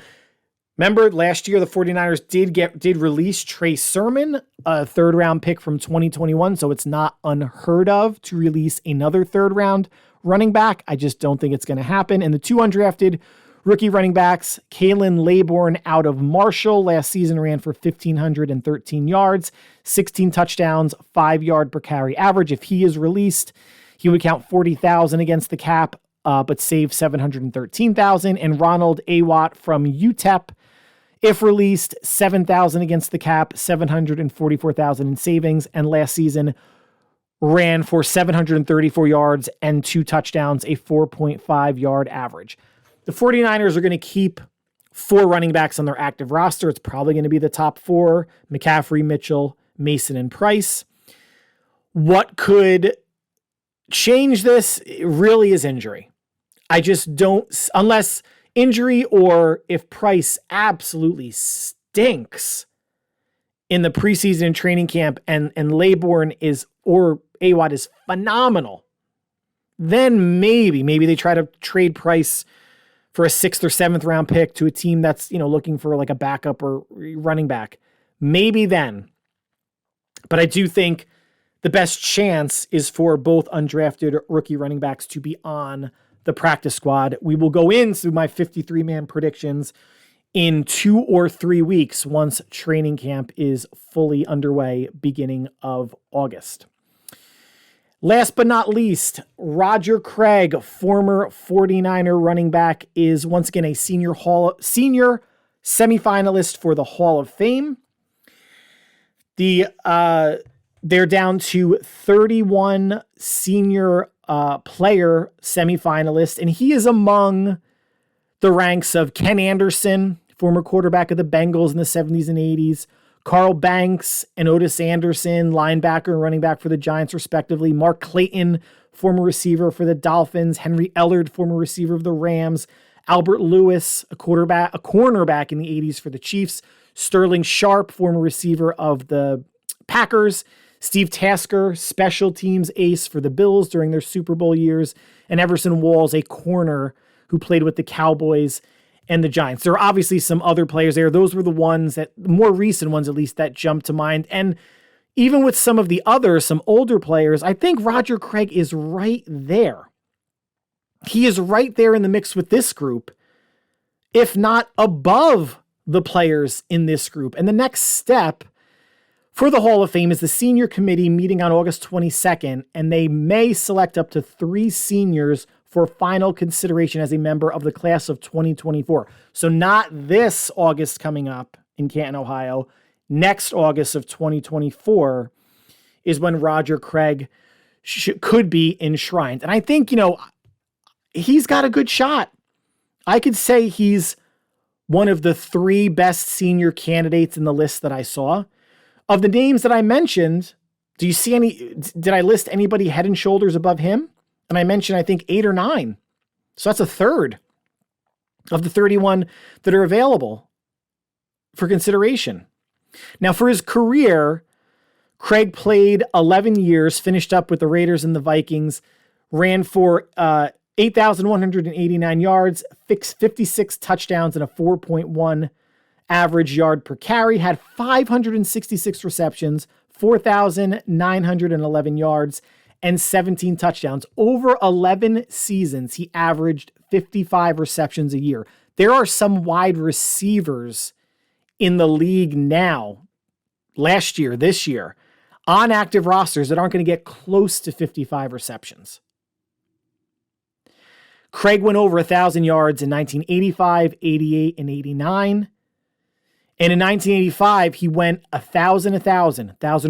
Remember, last year, the 49ers did release Trey Sermon, a 3rd round pick from 2021, so it's not unheard of to release another 3rd round running back. I just don't think it's going to happen. And the 2 undrafted rookie running backs, Kalen Laborn out of Marshall, last season ran for 1,513 yards, 16 touchdowns, 5 yard per carry average. If he is released, he would count 40,000 against the cap, but save 713,000. And Ronald Awatt from UTEP, if released, 7,000 against the cap, 744,000 in savings. And last season ran for 734 yards and 2 touchdowns, a 4.5 yard average. The 49ers are going to keep 4 running backs on their active roster. It's probably going to be the top 4, McCaffrey, Mitchell, Mason, and Price. What could change this really is injury. I just don't, unless injury or if Price absolutely stinks in the preseason and training camp and Laborn or Awatt is phenomenal, then maybe they try to trade Price for a 6th or 7th round pick to a team that's, looking for like a backup or running back. Maybe then. But I do think the best chance is for both undrafted rookie running backs to be on the practice squad. We will go into my 53-man predictions in 2 or 3 weeks once training camp is fully underway beginning of August. Last but not least, Roger Craig, former 49er running back, is once again a senior semifinalist for the Hall of Fame. They're down to 31 senior player semifinalists, and he is among the ranks of Ken Anderson, former quarterback of the Bengals in the 70s and 80s, Carl Banks and Otis Anderson, linebacker and running back for the Giants, respectively, Mark Clayton, former receiver for the Dolphins, Henry Ellard, former receiver of the Rams, Albert Lewis, a cornerback in the 80s for the Chiefs, Sterling Sharp, former receiver of the Packers, Steve Tasker, special teams ace for the Bills during their Super Bowl years, and Everson Walls, a corner who played with the Cowboys and the Giants. There are obviously some other players there. Those were the ones that, more recent ones at least, that jumped to mind. And even with some of the others, some older players, I think Roger Craig is right there. He is right there in the mix with this group, if not above the players in this group. And the next step for the Hall of Fame is the senior committee meeting on August 22nd, and they may select up to 3 seniors for final consideration as a member of the class of 2024. So not this August coming up in Canton, Ohio. Next August of 2024 is when Roger Craig could be enshrined. And I think, he's got a good shot. I could say he's one of the 3 best senior candidates in the list that I saw. Of the names that I mentioned, do you see did I list anybody head and shoulders above him? And I mentioned, I think, 8 or 9. So that's a third of the 31 that are available for consideration. Now, for his career, Craig played 11 years, finished up with the Raiders and the Vikings, ran for 8,189 yards, 56 touchdowns, and a 4.1 average yard per carry, had 566 receptions, 4,911 yards, and 17 touchdowns. Over 11 seasons, he averaged 55 receptions a year. There are some wide receivers in the league now, last year, this year, on active rosters that aren't going to get close to 55 receptions. Craig went over 1,000 yards in 1985, 88, and 89. And in 1985, he went 1,000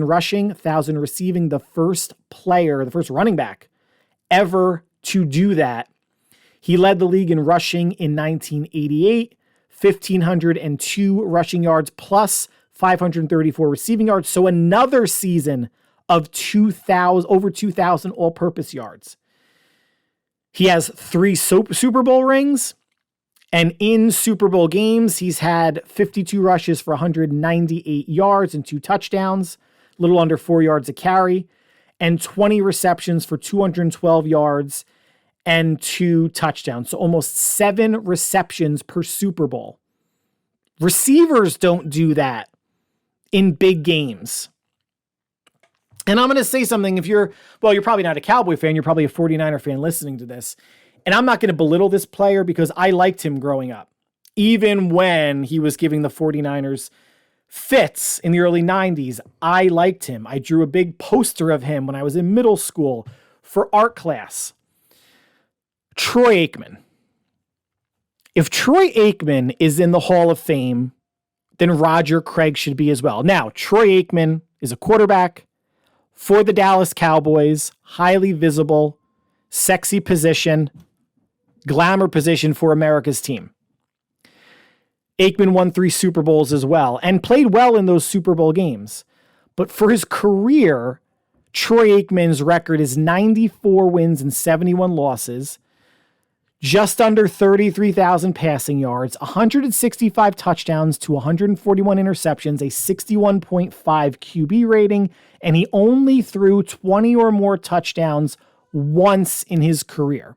rushing, 1,000 receiving, the first running back ever to do that. He led the league in rushing in 1988, 1,502 rushing yards plus 534 receiving yards. So another season of over 2,000 all-purpose yards. He has 3 Super Bowl rings. And in Super Bowl games, he's had 52 rushes for 198 yards and 2 touchdowns, a little under 4 yards a carry, and 20 receptions for 212 yards and 2 touchdowns. So almost 7 receptions per Super Bowl. Receivers don't do that in big games. And I'm going to say something. You're probably not a Cowboy fan. You're probably a 49er fan listening to this. And I'm not going to belittle this player because I liked him growing up. Even when he was giving the 49ers fits in the early 90s, I liked him. I drew a big poster of him when I was in middle school for art class. Troy Aikman. If Troy Aikman is in the Hall of Fame, then Roger Craig should be as well. Now, Troy Aikman is a quarterback for the Dallas Cowboys, highly visible, sexy position, glamour position for America's team. Aikman won 3 Super Bowls as well and played well in those Super Bowl games. But for his career, Troy Aikman's record is 94 wins and 71 losses, just under 33,000 passing yards, 165 touchdowns to 141 interceptions, a 61.5 QB rating, and he only threw 20 or more touchdowns once in his career.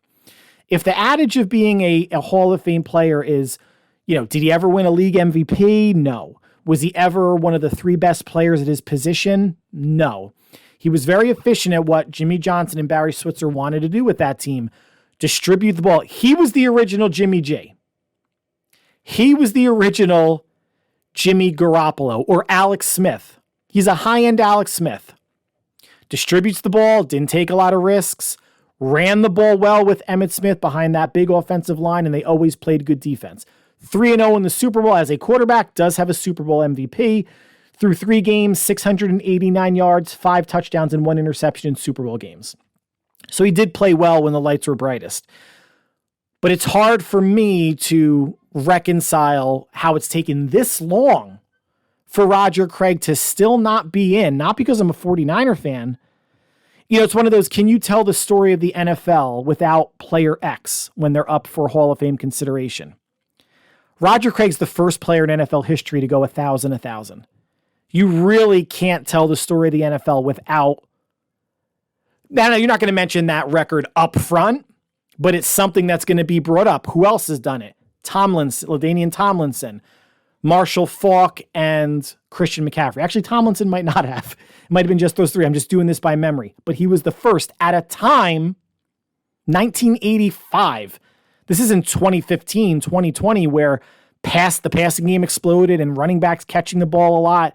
If the adage of being a Hall of Fame player is, did he ever win a league MVP? No. Was he ever one of the 3 best players at his position? No. He was very efficient at what Jimmy Johnson and Barry Switzer wanted to do with that team, distribute the ball. He was the original Jimmy G. He was the original Jimmy Garoppolo or Alex Smith. He's a high-end Alex Smith. Distributes the ball, didn't take a lot of risks, ran the ball well with Emmitt Smith behind that big offensive line, and they always played good defense. 3-0 in the Super Bowl as a quarterback, does have a Super Bowl MVP. Through 3 games, 689 yards, 5 touchdowns, and 1 interception in Super Bowl games. So he did play well when the lights were brightest. But it's hard for me to reconcile how it's taken this long for Roger Craig to still not be in, not because I'm a 49er fan. It's one of those, can you tell the story of the NFL without player X when they're up for Hall of Fame consideration? Roger Craig's the first player in NFL history to go 1,000. You really can't tell the story of the NFL without... Now, you're not going to mention that record up front, but it's something that's going to be brought up. Who else has done it? LaDainian Tomlinson, Marshall Faulk, and Christian McCaffrey. Actually, Tomlinson might not have. It might have been just those 3. I'm just doing this by memory. But he was the first at a time, 1985. This isn't 2015, 2020, where the passing game exploded and running backs catching the ball a lot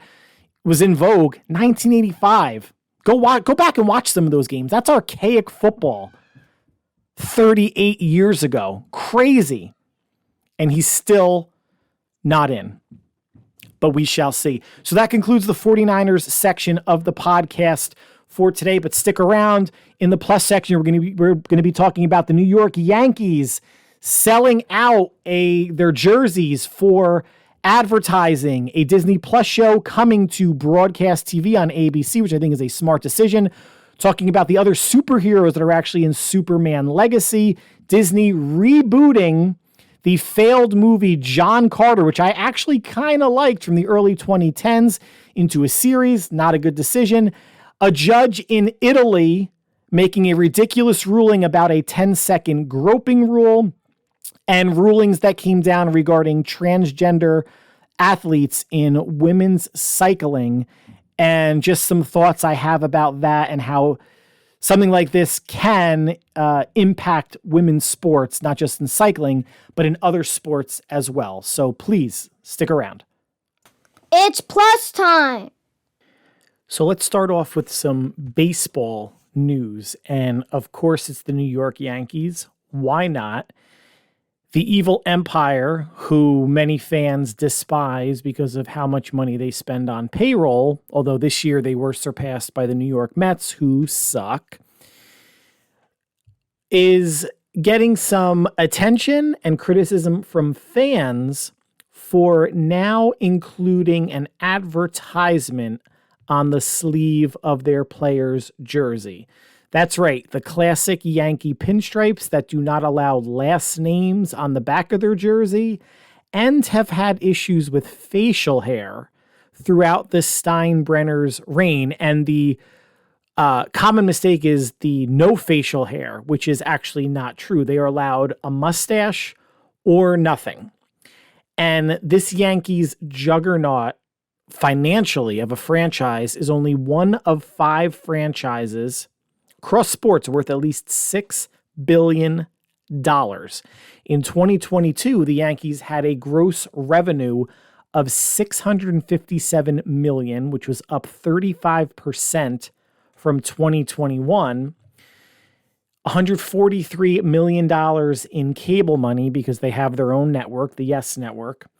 was in vogue. 1985. Go back and watch some of those games. That's archaic football. 38 years ago. Crazy. And he's still not in. But we shall see. So that concludes the 49ers section of the podcast for today. But stick around. In the plus section, we're going to be talking about the New York Yankees selling out their jerseys for advertising, a Disney Plus show coming to broadcast TV on ABC, which I think is a smart decision. Talking about the other superheroes that are actually in Superman Legacy. Disney rebooting the failed movie John Carter, which I actually kind of liked from the early 2010s, into a series. Not a good decision. A judge in Italy making a ridiculous ruling about a 10-second groping rule. And rulings that came down regarding transgender athletes in women's cycling, and just some thoughts I have about that and how something like this can impact women's sports, not just in cycling, but in other sports as well. So please stick around. It's plus time. So let's start off with some baseball news. And of course, it's the New York Yankees. Why not? The evil empire, who many fans despise because of how much money they spend on payroll, although this year they were surpassed by the New York Mets, who suck, is getting some attention and criticism from fans for now including an advertisement on the sleeve of their player's jersey. That's right, the classic Yankee pinstripes that do not allow last names on the back of their jersey and have had issues with facial hair throughout the Steinbrenner's reign. And the common mistake is the no facial hair, which is actually not true. They are allowed a mustache or nothing. And this Yankees juggernaut financially of a franchise is only one of 5 franchises across sports worth at least $6 billion. In 2022, the Yankees had a gross revenue of $657 million, which was up 35% from 2021. $143 million in cable money because they have their own network, the Yes Network,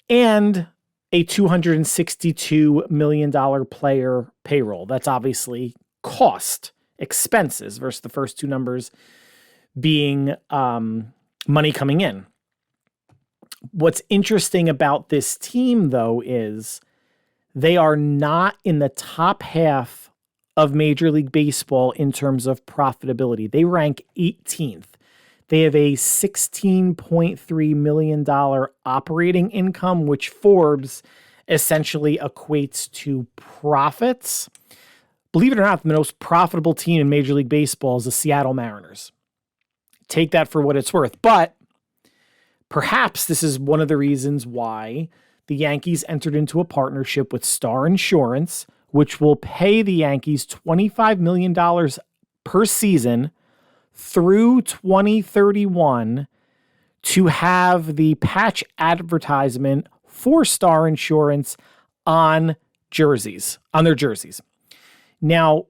and a $262 million player payroll. That's obviously cost. Expenses versus the first 2 numbers being money coming in. What's interesting about this team, though, is they are not in the top half of Major League Baseball in terms of profitability. They rank 18th. They have a $16.3 million operating income, which Forbes essentially equates to profits. Believe it or not, the most profitable team in Major League Baseball is the Seattle Mariners. Take that for what it's worth. But perhaps this is one of the reasons why the Yankees entered into a partnership with Star Insurance, which will pay the Yankees $25 million per season through 2031 to have the patch advertisement for Star Insurance on their jerseys. Now,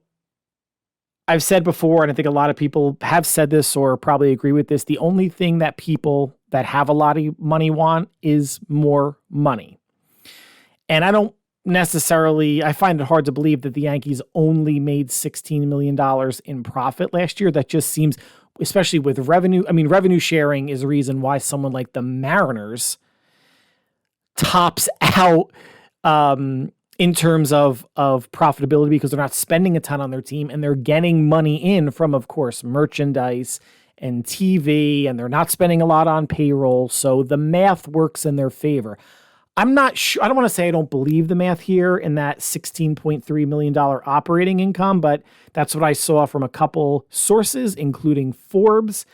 I've said before, and I think a lot of people have said this or probably agree with this, the only thing that people that have a lot of money want is more money. And I find it hard to believe that the Yankees only made $16 million in profit last year. That just seems, especially with revenue. I mean, revenue sharing is a reason why someone like the Mariners tops out in terms of profitability, because they're not spending a ton on their team and they're getting money in from, of course, merchandise and TV, and they're not spending a lot on payroll. So the math works in their favor. I'm not sure. I don't want to say I don't believe the math here in that $16.3 million operating income, but that's what I saw from a couple sources, including Forbes.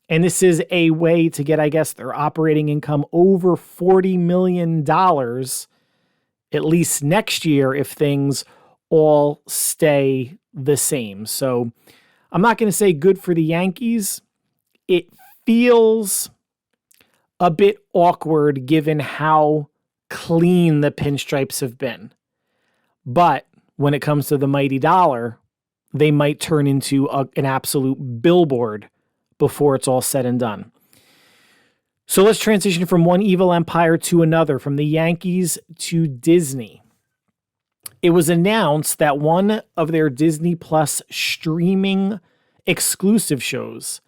And this is a way to get, I guess, their operating income over $40 million at least next year if things all stay the same. So I'm not going to say good for the Yankees. It feels a bit awkward given how clean the pinstripes have been. But when it comes to the mighty dollar, they might turn into an absolute billboard before it's all said and done. So let's transition from one evil empire to another, from the Yankees to Disney. It was announced that one of their Disney Plus streaming exclusive shows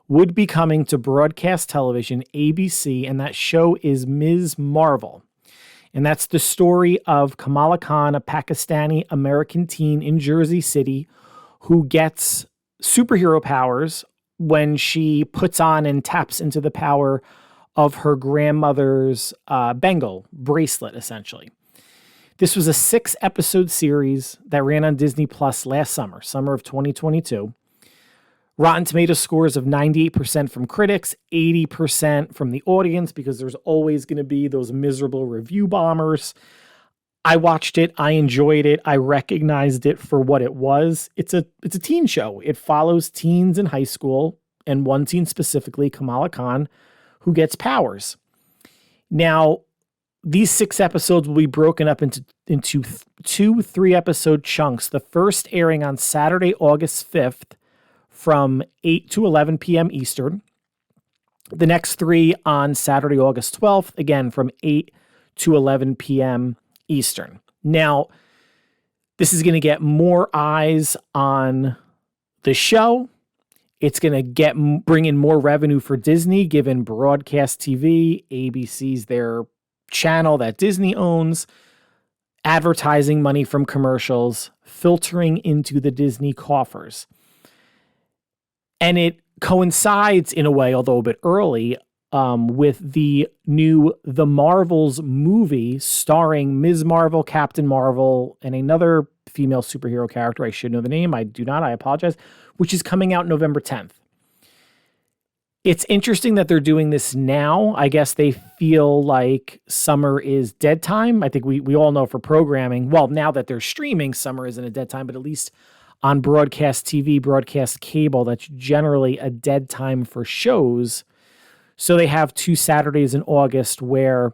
would be coming to broadcast television, ABC, and that show is Ms. Marvel. And that's the story of Kamala Khan, a Pakistani American teen in Jersey City who gets superhero powers when she puts on and taps into the power of her grandmother's Bengal bracelet, essentially. This was a 6-episode series that ran on Disney Plus last summer of 2022. Rotten Tomatoes scores of 98% from critics, 80% from the audience, because there's always going to be those miserable review bombers. I watched it. I enjoyed it. I recognized it for what it was. It's a teen show. It follows teens in high school, and one teen specifically, Kamala Khan, who gets powers. Now, these 6 episodes will be broken up into 2 3-episode chunks. The first airing on Saturday, August 5th from 8 to 11 p.m. Eastern. The next 3 on Saturday, August 12th, again from 8 to 11 p.m. Eastern. Now, this is going to get more eyes on the show. It's going to bring in more revenue for Disney, given broadcast TV, ABC's their channel that Disney owns, advertising money from commercials filtering into the Disney coffers. And it coincides in a way, although a bit early, with the new The Marvels movie starring Ms. Marvel, Captain Marvel, and another female superhero character. I should know the name. I do not. I apologize. Which is coming out November 10th. It's interesting that they're doing this now. I guess they feel like summer is dead time. I think we all know for programming, well, now that they're streaming, summer isn't a dead time, but at least on broadcast TV, broadcast cable, that's generally a dead time for shows. So they have 2 Saturdays in August where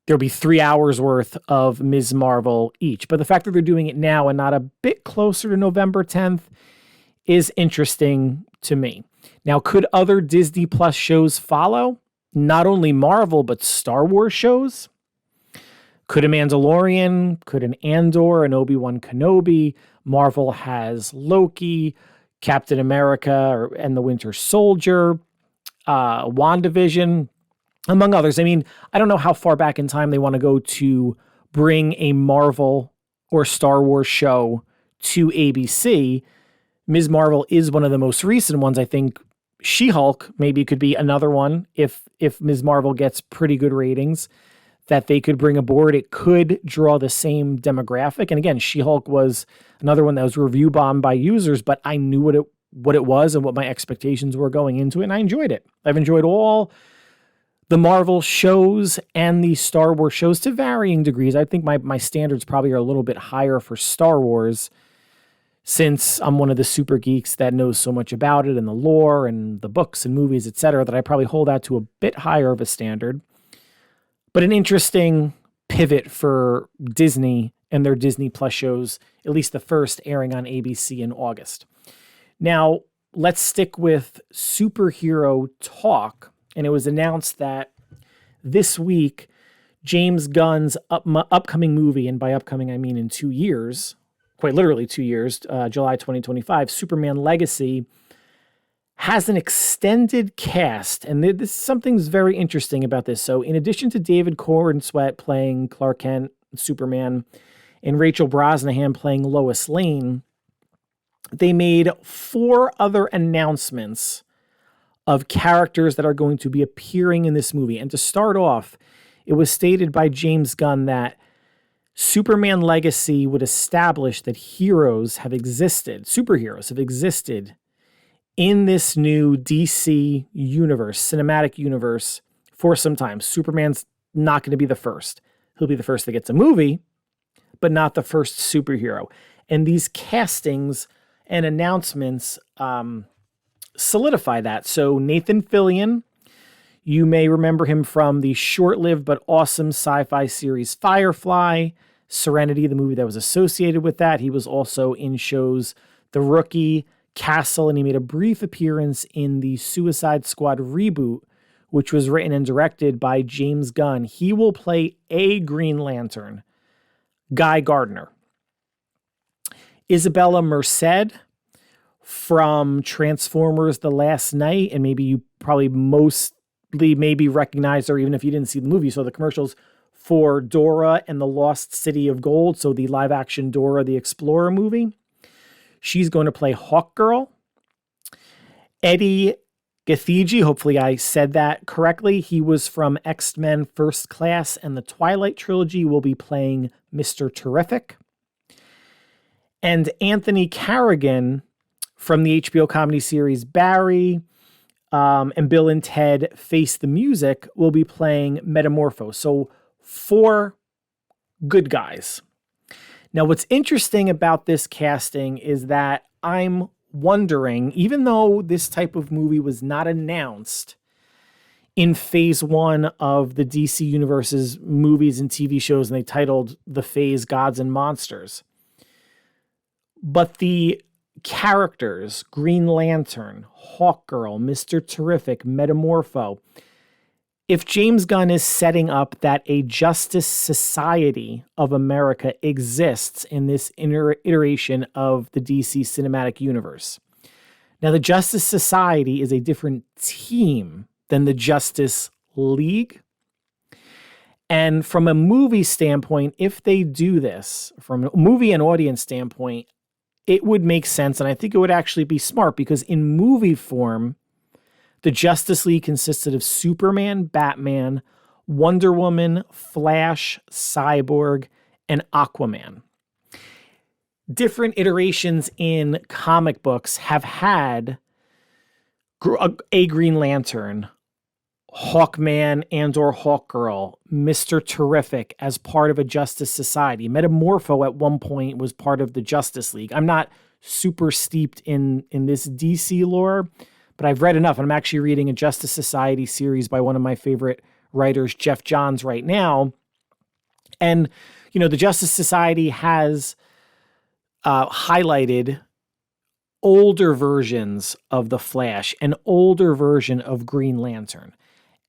there'll be 3 hours worth of Ms. Marvel each. But the fact that they're doing it now and not a bit closer to November 10th is interesting to me. Now, could other Disney Plus shows follow? Not only Marvel, but Star Wars shows? Could a Mandalorian? Could an Andor, an Obi-Wan Kenobi? Marvel has Loki, Captain America and the Winter Soldier, WandaVision, among others. I mean, I don't know how far back in time they want to go to bring a Marvel or Star Wars show to ABC. Ms. Marvel is one of the most recent ones. I think She-Hulk maybe could be another one if Ms. Marvel gets pretty good ratings that they could bring aboard. It could draw the same demographic. And again, She-Hulk was another one that was review bombed by users, but I knew what it was and what my expectations were going into it, and I enjoyed it. I've enjoyed all the Marvel shows and the Star Wars shows to varying degrees. I think my standards probably are a little bit higher for Star Wars. since I'm one of the super geeks that knows so much about it and the lore and the books and movies, etc., that I probably hold out to a bit higher of a standard. But an interesting pivot for Disney and their Disney Plus shows, at least the first airing on ABC in August. Now, let's stick with superhero talk. And it was announced that this week, James Gunn's upcoming movie, and by upcoming I mean in 2 years, quite literally 2 years, July 2025, Superman Legacy, has an extended cast. And something's very interesting about this. So in addition to David Corenswet playing Clark Kent, Superman, and Rachel Brosnahan playing Lois Lane, they made 4 other announcements of characters that are going to be appearing in this movie. And to start off, it was stated by James Gunn that Superman Legacy would establish that superheroes have existed in this new DC universe, cinematic universe, for some time. Superman's not going to be the first. He'll be the first that gets a movie, but not the first superhero. And these castings and announcements solidify that. So Nathan Fillion, you may remember him from the short-lived but awesome sci-fi series Firefly, Serenity, the movie that was associated with that. He was also in shows The Rookie, Castle, and he made a brief appearance in the Suicide Squad reboot, which was written and directed by James Gunn. He will play a Green Lantern, Guy Gardner. Isabella Merced from Transformers The Last Night, and maybe you probably maybe recognize her even if you didn't see the movie. So the commercials for Dora and the Lost City of Gold, so the live-action Dora the Explorer movie. She's going to play Hawkgirl. Eddie Gathegi, hopefully I said that correctly. He was from X-Men First Class and the Twilight Trilogy, will be playing Mr. Terrific. And Anthony Carrigan from the HBO comedy series Barry and Bill and Ted Face the Music will be playing Metamorpho. So 4 good guys. Now, what's interesting about this casting is that I'm wondering, even though this type of movie was not announced in phase 1 of the DC Universe's movies and TV shows, and they titled the phase Gods and Monsters, but the characters, Green Lantern, Hawkgirl, Mr. Terrific, Metamorpho, if James Gunn is setting up that a Justice Society of America exists in this iteration of the DC Cinematic Universe. Now, the Justice Society is a different team than the Justice League. And from a movie standpoint, if they do this, from a movie and audience standpoint, it would make sense. And I think it would actually be smart because in movie form, the Justice League consisted of Superman, Batman, Wonder Woman, Flash, Cyborg, and Aquaman. Different iterations in comic books have had a Green Lantern, Hawkman and/or Hawkgirl, Mr. Terrific as part of a Justice Society. Metamorpho at one point was part of the Justice League. I'm not super steeped in this DC lore, but I've read enough. And I'm actually reading a Justice Society series by one of my favorite writers, Jeff Johns, right now. And, you know, the Justice Society has highlighted older versions of the Flash, an older version of Green Lantern.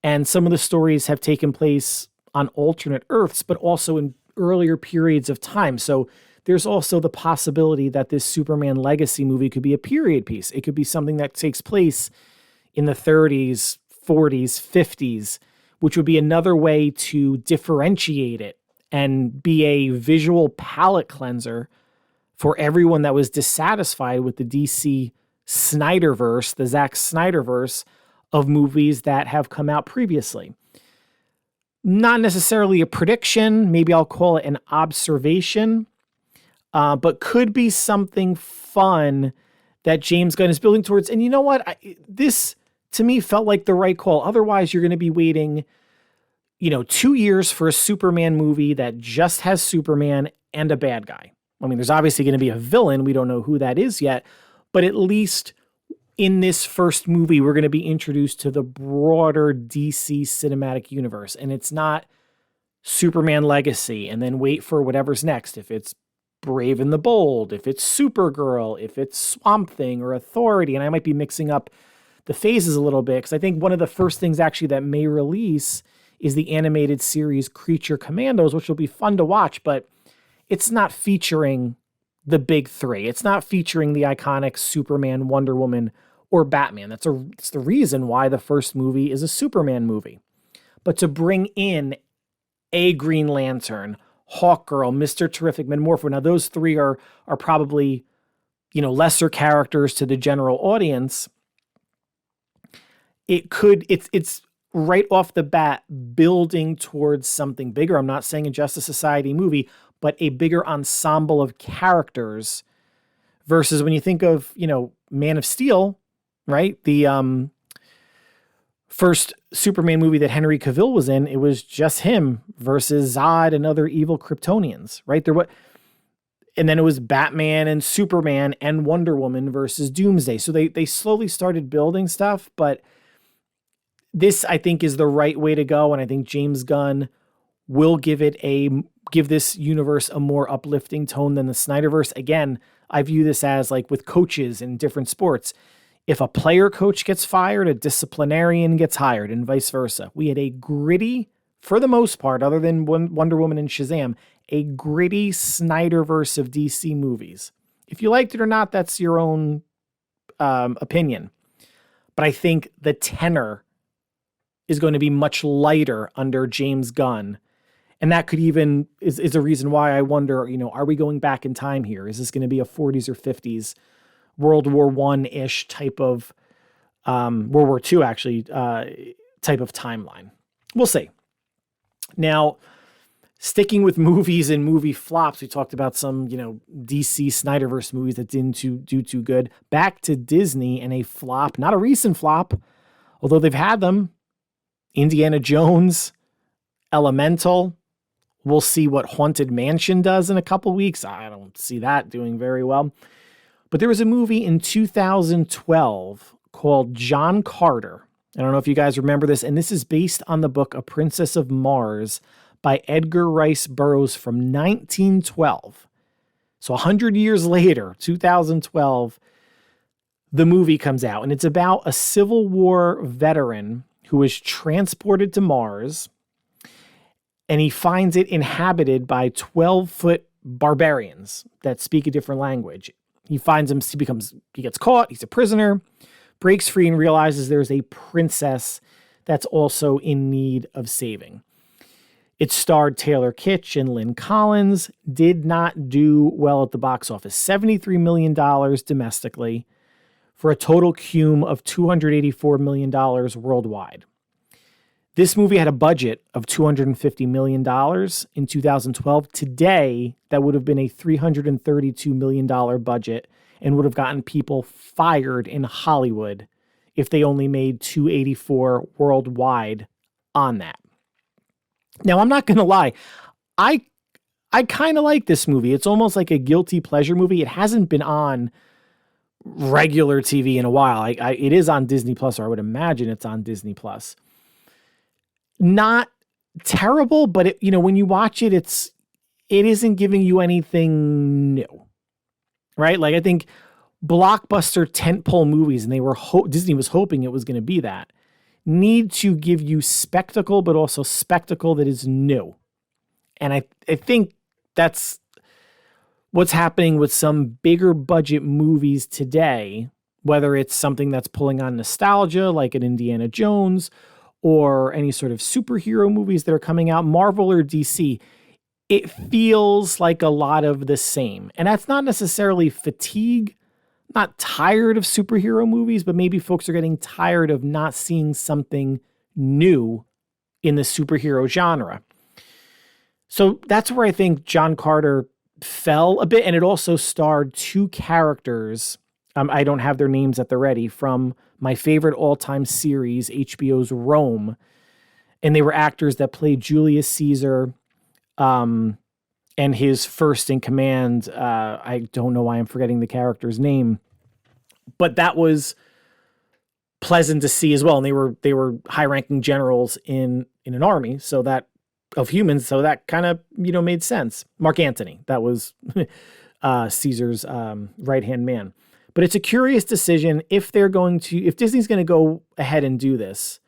And some of the stories have taken place on alternate Earths, but also in earlier periods of time. So there's also the possibility that this Superman Legacy movie could be a period piece. It could be something that takes place in the 30s, 40s, 50s, which would be another way to differentiate it and be a visual palette cleanser for everyone that was dissatisfied with the DC Snyderverse, the Zack Snyderverse of movies that have come out previously. Not necessarily a prediction, maybe I'll call it an observation, but could be something fun that James Gunn is building towards. And you know what? This, to me, felt like the right call. Otherwise, you're going to be waiting, 2 years for a Superman movie that just has Superman and a bad guy. I mean, there's obviously going to be a villain. We don't know who that is yet, but at least in this first movie, we're going to be introduced to the broader DC cinematic universe. And it's not Superman Legacy and then wait for whatever's next. If it's Brave and the Bold, if it's Supergirl, if it's Swamp Thing or Authority. And I might be mixing up the phases a little bit because I think one of the first things actually that may release is the animated series Creature Commandos, which will be fun to watch, but it's not featuring the big three. It's not featuring the iconic Superman, Wonder Woman, or Batman. It's the reason why the first movie is a Superman movie. But to bring in a Green Lantern, Hawkgirl, Mr. Terrific, Metamorpho. Now those three are probably, lesser characters to the general audience. It's right off the bat building towards something bigger. I'm not saying a Justice Society movie, but a bigger ensemble of characters versus when you think of, Man of Steel, right? The first Superman movie that Henry Cavill was in, it was just him versus Zod and other evil Kryptonians, right? And then it was Batman and Superman and Wonder Woman versus Doomsday. So they slowly started building stuff, but this I think is the right way to go. And I think James Gunn will give this universe a more uplifting tone than the Snyderverse. Again, I view this as like with coaches in different sports. If a player coach gets fired, a disciplinarian gets hired and vice versa. We had a gritty, for the most part, other than Wonder Woman and Shazam, a gritty Snyderverse of DC movies. If you liked it or not, that's your own opinion. But I think the tenor is going to be much lighter under James Gunn. And that could even is a reason why I wonder, are we going back in time here? Is this going to be a 40s or 50s World War I-ish type of, World War II actually, type of timeline? We'll see. Now, sticking with movies and movie flops, we talked about some, DC Snyderverse movies that didn't do too good. Back to Disney and a flop, not a recent flop, although they've had them. Indiana Jones, Elemental. We'll see what Haunted Mansion does in a couple weeks. I don't see that doing very well. But there was a movie in 2012 called John Carter. I don't know if you guys remember this, and this is based on the book A Princess of Mars by Edgar Rice Burroughs from 1912. So 100 years later, 2012, the movie comes out, and it's about a Civil War veteran who is transported to Mars, and he finds it inhabited by 12-foot barbarians that speak a different language. He finds him, he gets caught, he's a prisoner, breaks free and realizes there's a princess that's also in need of saving. It starred Taylor Kitsch and Lynn Collins, did not do well at the box office. $73 million domestically for a total cum of $284 million worldwide. This movie had a budget of $250 million in 2012. Today, that would have been a $332 million budget and would have gotten people fired in Hollywood if they only made $284 worldwide on that. Now, I'm not going to lie. I kind of like this movie. It's almost like a guilty pleasure movie. It hasn't been on regular TV in a while. It is on Disney Plus, or I would imagine it's on Disney Plus. Not terrible, but when you watch it, it isn't giving you anything new, right? Like I think blockbuster tentpole movies, and Disney was hoping it was going to be that, need to give you spectacle, but also spectacle that is new. And I think that's what's happening with some bigger budget movies today, whether it's something that's pulling on nostalgia, like an Indiana Jones, or any sort of superhero movies that are coming out, Marvel or DC, it feels like a lot of the same. And that's not necessarily fatigue, not tired of superhero movies, but maybe folks are getting tired of not seeing something new in the superhero genre. So that's where I think John Carter fell a bit. And it also starred two characters, I don't have their names at the ready, from my favorite all-time series, HBO's Rome. And they were actors that played Julius Caesar, and his first in command. I don't know why I'm forgetting the character's name, but that was pleasant to see as well. And they were high ranking generals in an army, so that of humans. So that kind of, made sense. Mark Antony, that was Caesar's right hand man. But it's a curious decision if Disney's going to go ahead and do this.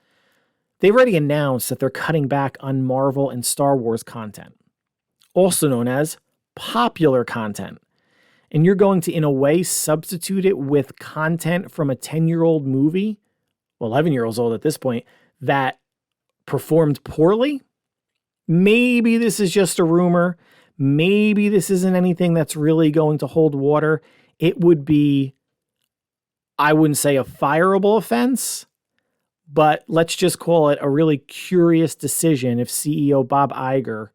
They've already announced that they're cutting back on Marvel and Star Wars content, also known as popular content. And you're going to, in a way, substitute it with content from a 10-year-old movie, well, 11 years old at this point, that performed poorly. Maybe this is just a rumor. Maybe this isn't anything that's really going to hold water. It would be, I wouldn't say a fireable offense, but let's just call it a really curious decision if CEO Bob Iger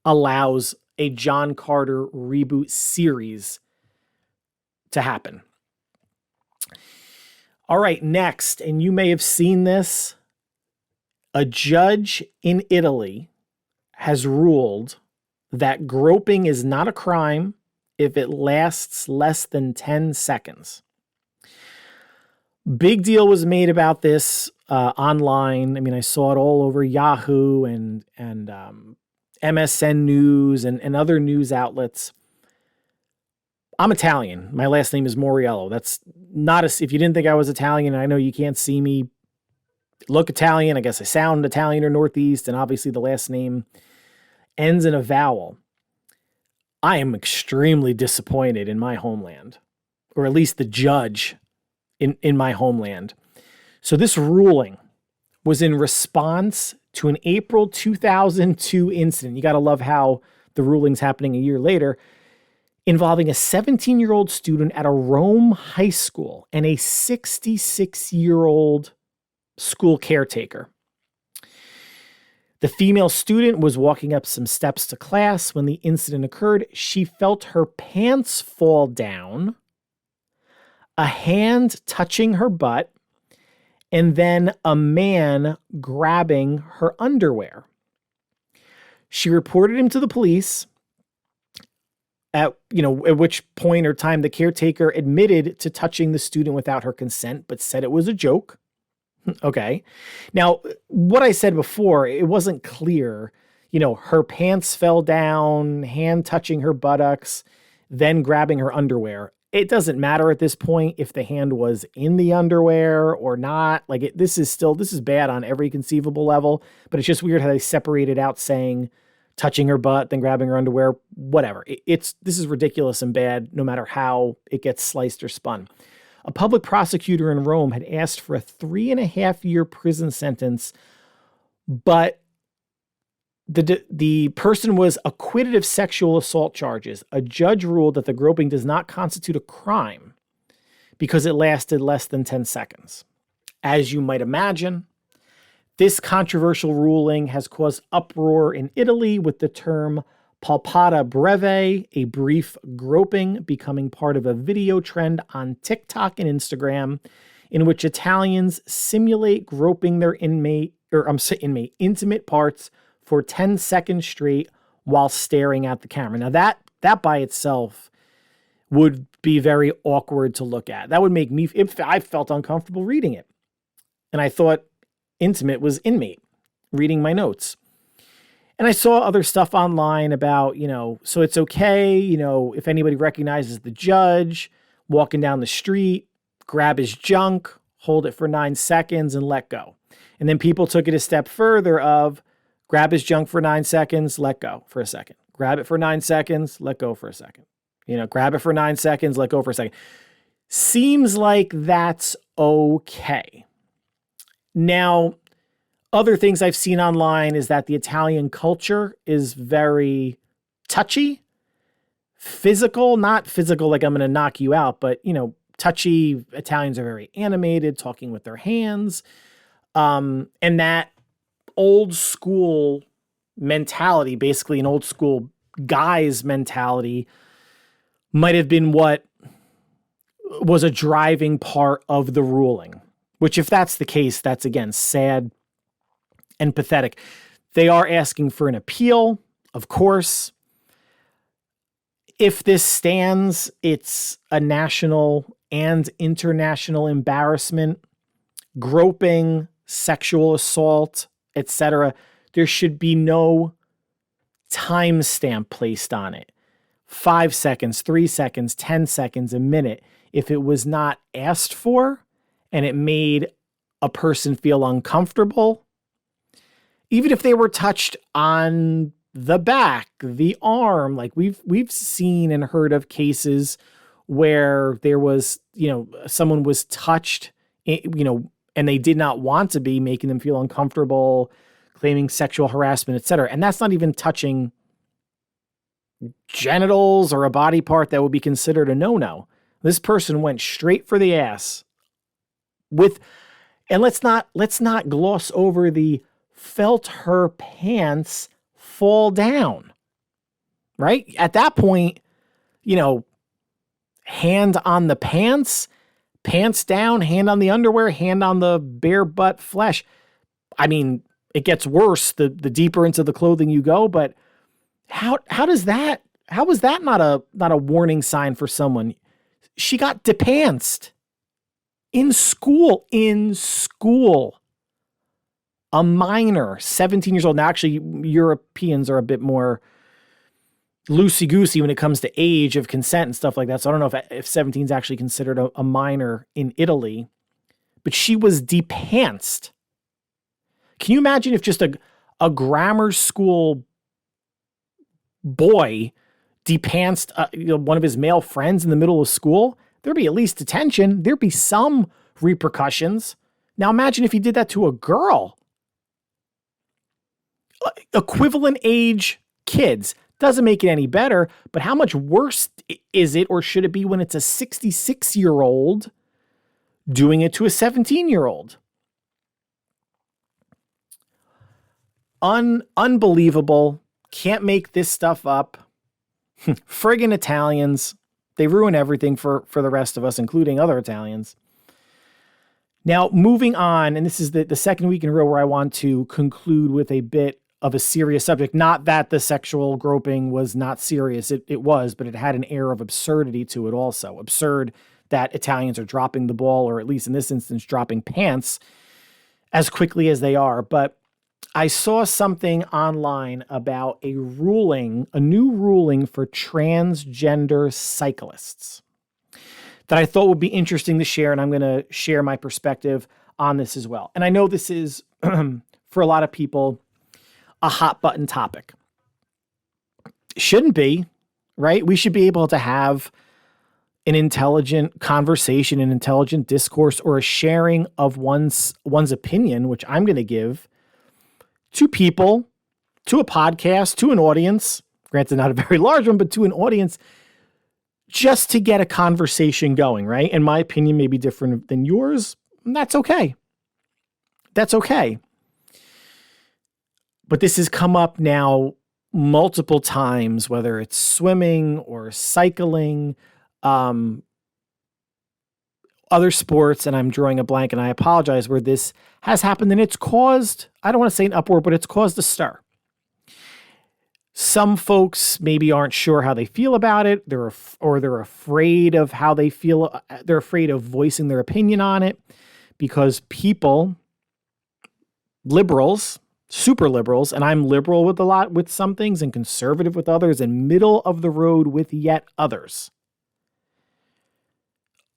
allows a John Carter reboot series to happen. All right, next, and you may have seen this, a judge in Italy has ruled that groping is not a crime if it lasts less than 10 seconds. Big deal was made about this online. I mean, I saw it all over Yahoo and MSN News and other news outlets. I'm Italian. My last name is Moriello. That's not if you didn't think I was Italian, I know you can't see me look Italian. I guess I sound Italian or Northeast, and obviously the last name ends in a vowel. I am extremely disappointed in my homeland, or at least the judge in my homeland. So this ruling was in response to an April 2002 incident. You got to love how the ruling's happening a year later, involving a 17-year-old student at a Rome high school and a 66-year-old school caretaker. The female student was walking up some steps to class when the incident occurred. She felt her pants fall down, a hand touching her butt, and then a man grabbing her underwear. She reported him to the police, at which point or time the caretaker admitted to touching the student without her consent, but said it was a joke. Okay. Now, what I said before, it wasn't clear. Her pants fell down, hand touching her buttocks, then grabbing her underwear. It doesn't matter at this point if the hand was in the underwear or not. This is bad on every conceivable level, but it's just weird how they separated out saying touching her butt, then grabbing her underwear, whatever. This is ridiculous and bad no matter how it gets sliced or spun. A public prosecutor in Rome had asked for a 3.5-year prison sentence, but the person was acquitted of sexual assault charges. A judge ruled that the groping does not constitute a crime because it lasted less than 10 seconds. As you might imagine, this controversial ruling has caused uproar in Italy, with the term palpata breve, a brief groping, becoming part of a video trend on TikTok and Instagram, in which Italians simulate groping their intimate parts for 10 seconds straight while staring at the camera. Now that by itself would be very awkward to look at. That would make me, if I felt uncomfortable reading it. And I thought intimate was inmate, reading my notes. And I saw other stuff online about, so it's okay, if anybody recognizes the judge walking down the street, grab his junk, hold it for 9 seconds and let go. And then people took it a step further of grab his junk for 9 seconds, let go for a second. Grab it for 9 seconds, let go for a second. Grab it for 9 seconds, let go for a second. Seems like that's okay. Now, other things I've seen online is that the Italian culture is very touchy, physical, not physical like I'm going to knock you out, but, touchy. Italians are very animated, talking with their hands. And that old school mentality, basically an old school guy's mentality, might have been what was a driving part of the ruling, which if that's the case, that's again sad and pathetic. They are asking for an appeal, of course. If this stands, it's a national and international embarrassment, groping, sexual assault, etc. There should be no timestamp placed on it. 5 seconds, 3 seconds, 10 seconds, a minute. If it was not asked for and it made a person feel uncomfortable, even if they were touched on the back, the arm, like we've seen and heard of cases where there was, someone was touched, and they did not want to be, making them feel uncomfortable, claiming sexual harassment, etc. And that's not even touching genitals or a body part that would be considered a no-no. This person went straight for the ass and let's not gloss over the felt her pants fall down, right? At that point, hand on the pants, pants down, hand on the underwear, hand on the bare butt flesh. I mean, it gets worse the deeper into the clothing you go, but how is that not a warning sign for someone? She got depantsed in school. A minor, 17 years old. Now, actually, Europeans are a bit more loosey-goosey when it comes to age of consent and stuff like that. So I don't know if 17 is actually considered a minor in Italy, but she was depantsed. Can you imagine if just a grammar school boy depantsed one of his male friends in the middle of school? There'd be at least detention. There'd be some repercussions. Now imagine if he did that to a girl. Equivalent age kids. Doesn't make it any better, but how much worse is it, or should it be, when it's a 66-year-old doing it to a 17-year-old? Unbelievable. Can't make this stuff up. Friggin' Italians. They ruin everything for the rest of us, including other Italians. Now, moving on, and this is the second week in a row where I want to conclude with a bit of a serious subject. Not that the sexual groping was not serious. It was, but it had an air of absurdity to it also. Absurd that Italians are dropping the ball, or at least in this instance, dropping pants as quickly as they are. But I saw something online about a new ruling for transgender cyclists that I thought would be interesting to share, and I'm going to share my perspective on this as well. And I know this is, for a lot of people, a hot button topic. Shouldn't be, right? We should be able to have an intelligent conversation, an intelligent discourse, or a sharing of one's opinion, which I'm going to give to people, to a podcast, to an audience, granted not a very large one, but to an audience, just to get a conversation going, right? And my opinion may be different than yours. And that's okay. That's okay. But this has come up now multiple times, whether it's swimming or cycling, other sports, and I'm drawing a blank and I apologize, where this has happened, and it's caused, I don't want to say an uproar, but it's caused a stir. Some folks maybe aren't sure how they feel about it. They're afraid of how they feel. They're afraid of voicing their opinion on it because people, liberals, super liberals, and I'm liberal with some things and conservative with others and middle of the road with yet others,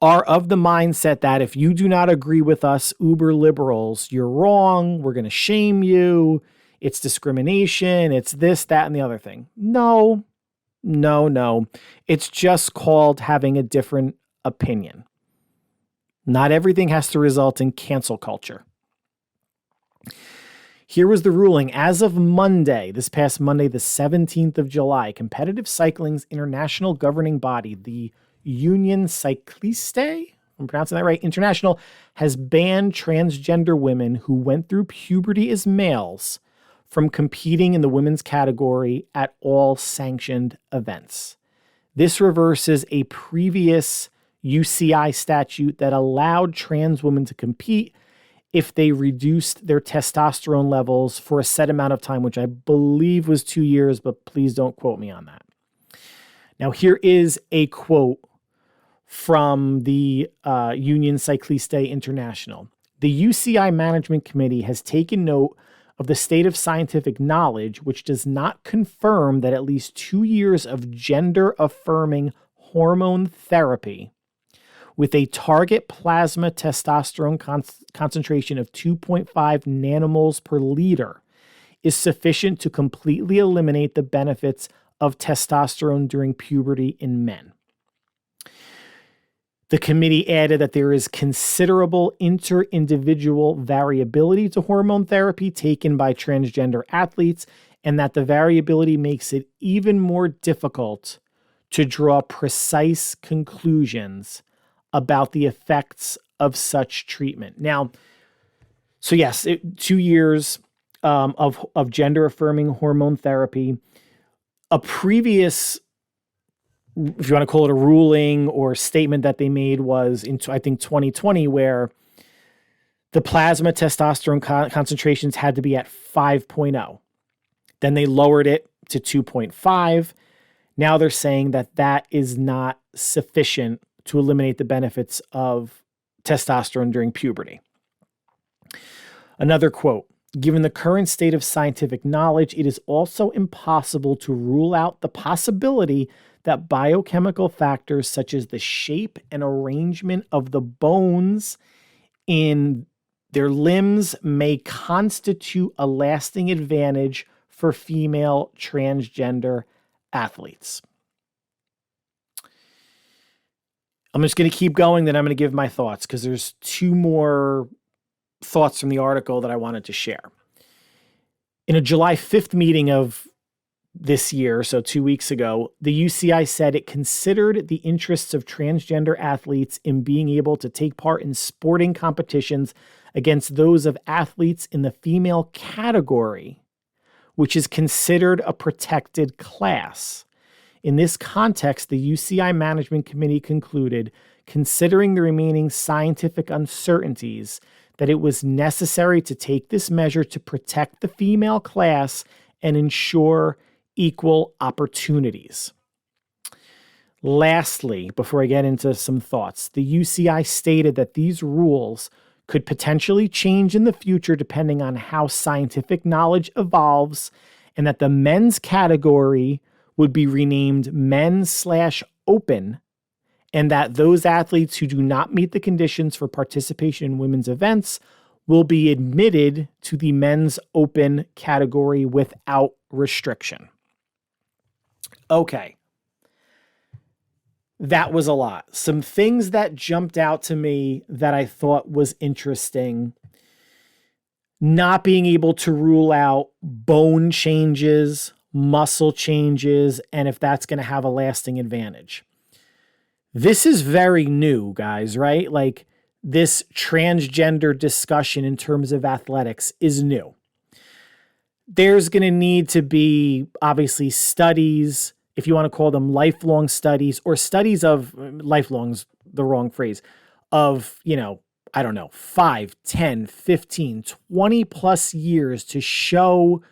are of the mindset that if you do not agree with us uber liberals, you're wrong. We're going to shame you. It's discrimination. It's this, that, and the other thing. No. It's just called having a different opinion. Not everything has to result in cancel culture. Here was the ruling. As of Monday, this past Monday, the 17th of July, Competitive Cycling's international governing body, the Union Cycliste, I'm pronouncing that right, International, has banned transgender women who went through puberty as males from competing in the women's category at all sanctioned events. This reverses a previous UCI statute that allowed trans women to compete if they reduced their testosterone levels for a set amount of time, which I believe was 2 years, but please don't quote me on that. Now, here is a quote from the Union Cycliste International. The UCI Management Committee has taken note of the state of scientific knowledge, which does not confirm that at least 2 years of gender-affirming hormone therapy with a target plasma testosterone concentration of 2.5 nanomoles per liter is sufficient to completely eliminate the benefits of testosterone during puberty in men. The committee added that there is considerable inter-individual variability to hormone therapy taken by transgender athletes, and that the variability makes it even more difficult to draw precise conclusions about the effects of such treatment. Now, so yes, 2 years of gender-affirming hormone therapy. A previous, if you want to call it a ruling or statement that they made, was in, I think, 2020, where the plasma testosterone concentrations had to be at 5.0. Then they lowered it to 2.5. Now they're saying that that is not sufficient to eliminate the benefits of testosterone during puberty. Another quote, given the current state of scientific knowledge, it is also impossible to rule out the possibility that biochemical factors such as the shape and arrangement of the bones in their limbs may constitute a lasting advantage for female transgender athletes. I'm just going to keep going, then I'm going to give my thoughts because there's 2 more thoughts from the article that I wanted to share. In a July 5th meeting of this year, so 2 weeks ago, the UCI said it considered the interests of transgender athletes in being able to take part in sporting competitions against those of athletes in the female category, which is considered a protected class. In this context, the UCI Management Committee concluded, considering the remaining scientific uncertainties, that it was necessary to take this measure to protect the female class and ensure equal opportunities. Lastly, before I get into some thoughts, the UCI stated that these rules could potentially change in the future depending on how scientific knowledge evolves, and that the men's category would be renamed men/open, and that those athletes who do not meet the conditions for participation in women's events will be admitted to the men's open category without restriction. Okay. That was a lot. Some things that jumped out to me that I thought was interesting. Not being able to rule out bone changes, muscle changes, and if that's going to have a lasting advantage. This is very new, guys, right? Like, this transgender discussion in terms of athletics is new. There's going to need to be, obviously, studies, if you want to call them lifelong studies, or studies of, lifelong's the wrong phrase, of, 5, 10, 15, 20 plus years to show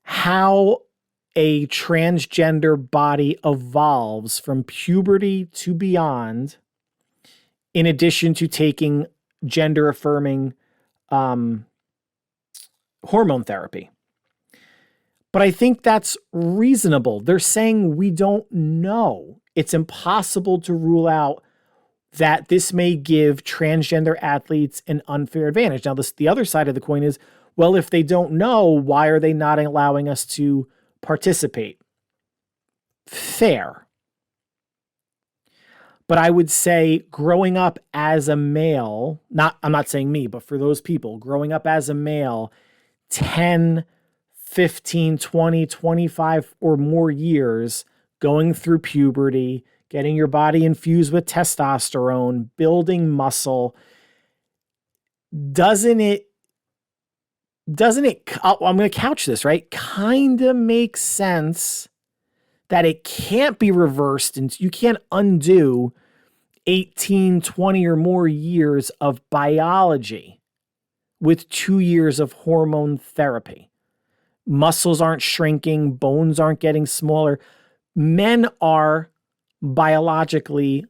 how a transgender body evolves from puberty to beyond, in addition to taking gender-affirming hormone therapy. But I think that's reasonable. They're saying we don't know. It's impossible to rule out that this may give transgender athletes an unfair advantage. Now, the other side of the coin is, well, if they don't know, why are they not allowing us to participate? Fair. But I would say growing up as a male, I'm not saying me, but for those people, growing up as a male, 10, 15, 20, 25 or more years, going through puberty, getting your body infused with testosterone, building muscle, doesn't it, I'm going to couch this, right? Kind of makes sense that it can't be reversed, and you can't undo 18, 20 or more years of biology with 2 years of hormone therapy. Muscles aren't shrinking, bones aren't getting smaller. men are biologically,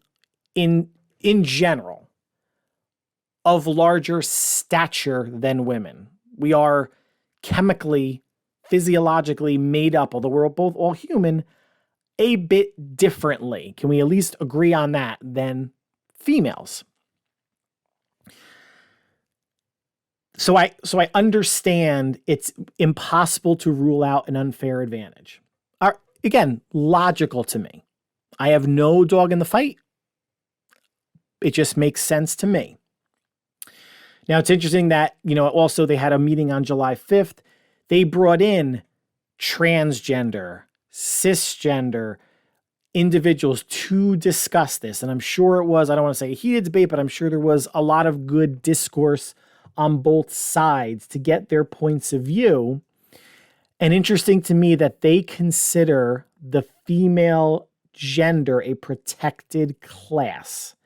in general, of larger stature than women. We are chemically, physiologically made up, although we're both all human, a bit differently. Can we at least agree on that than females? So I understand it's impossible to rule out an unfair advantage. Again, logical to me. I have no dog in the fight. It just makes sense to me. Now, it's interesting that, also they had a meeting on July 5th. They brought in transgender, cisgender individuals to discuss this. And I'm sure it was, I don't want to say a heated debate, but I'm sure there was a lot of good discourse on both sides to get their points of view. And interesting to me that they consider the female gender a protected class.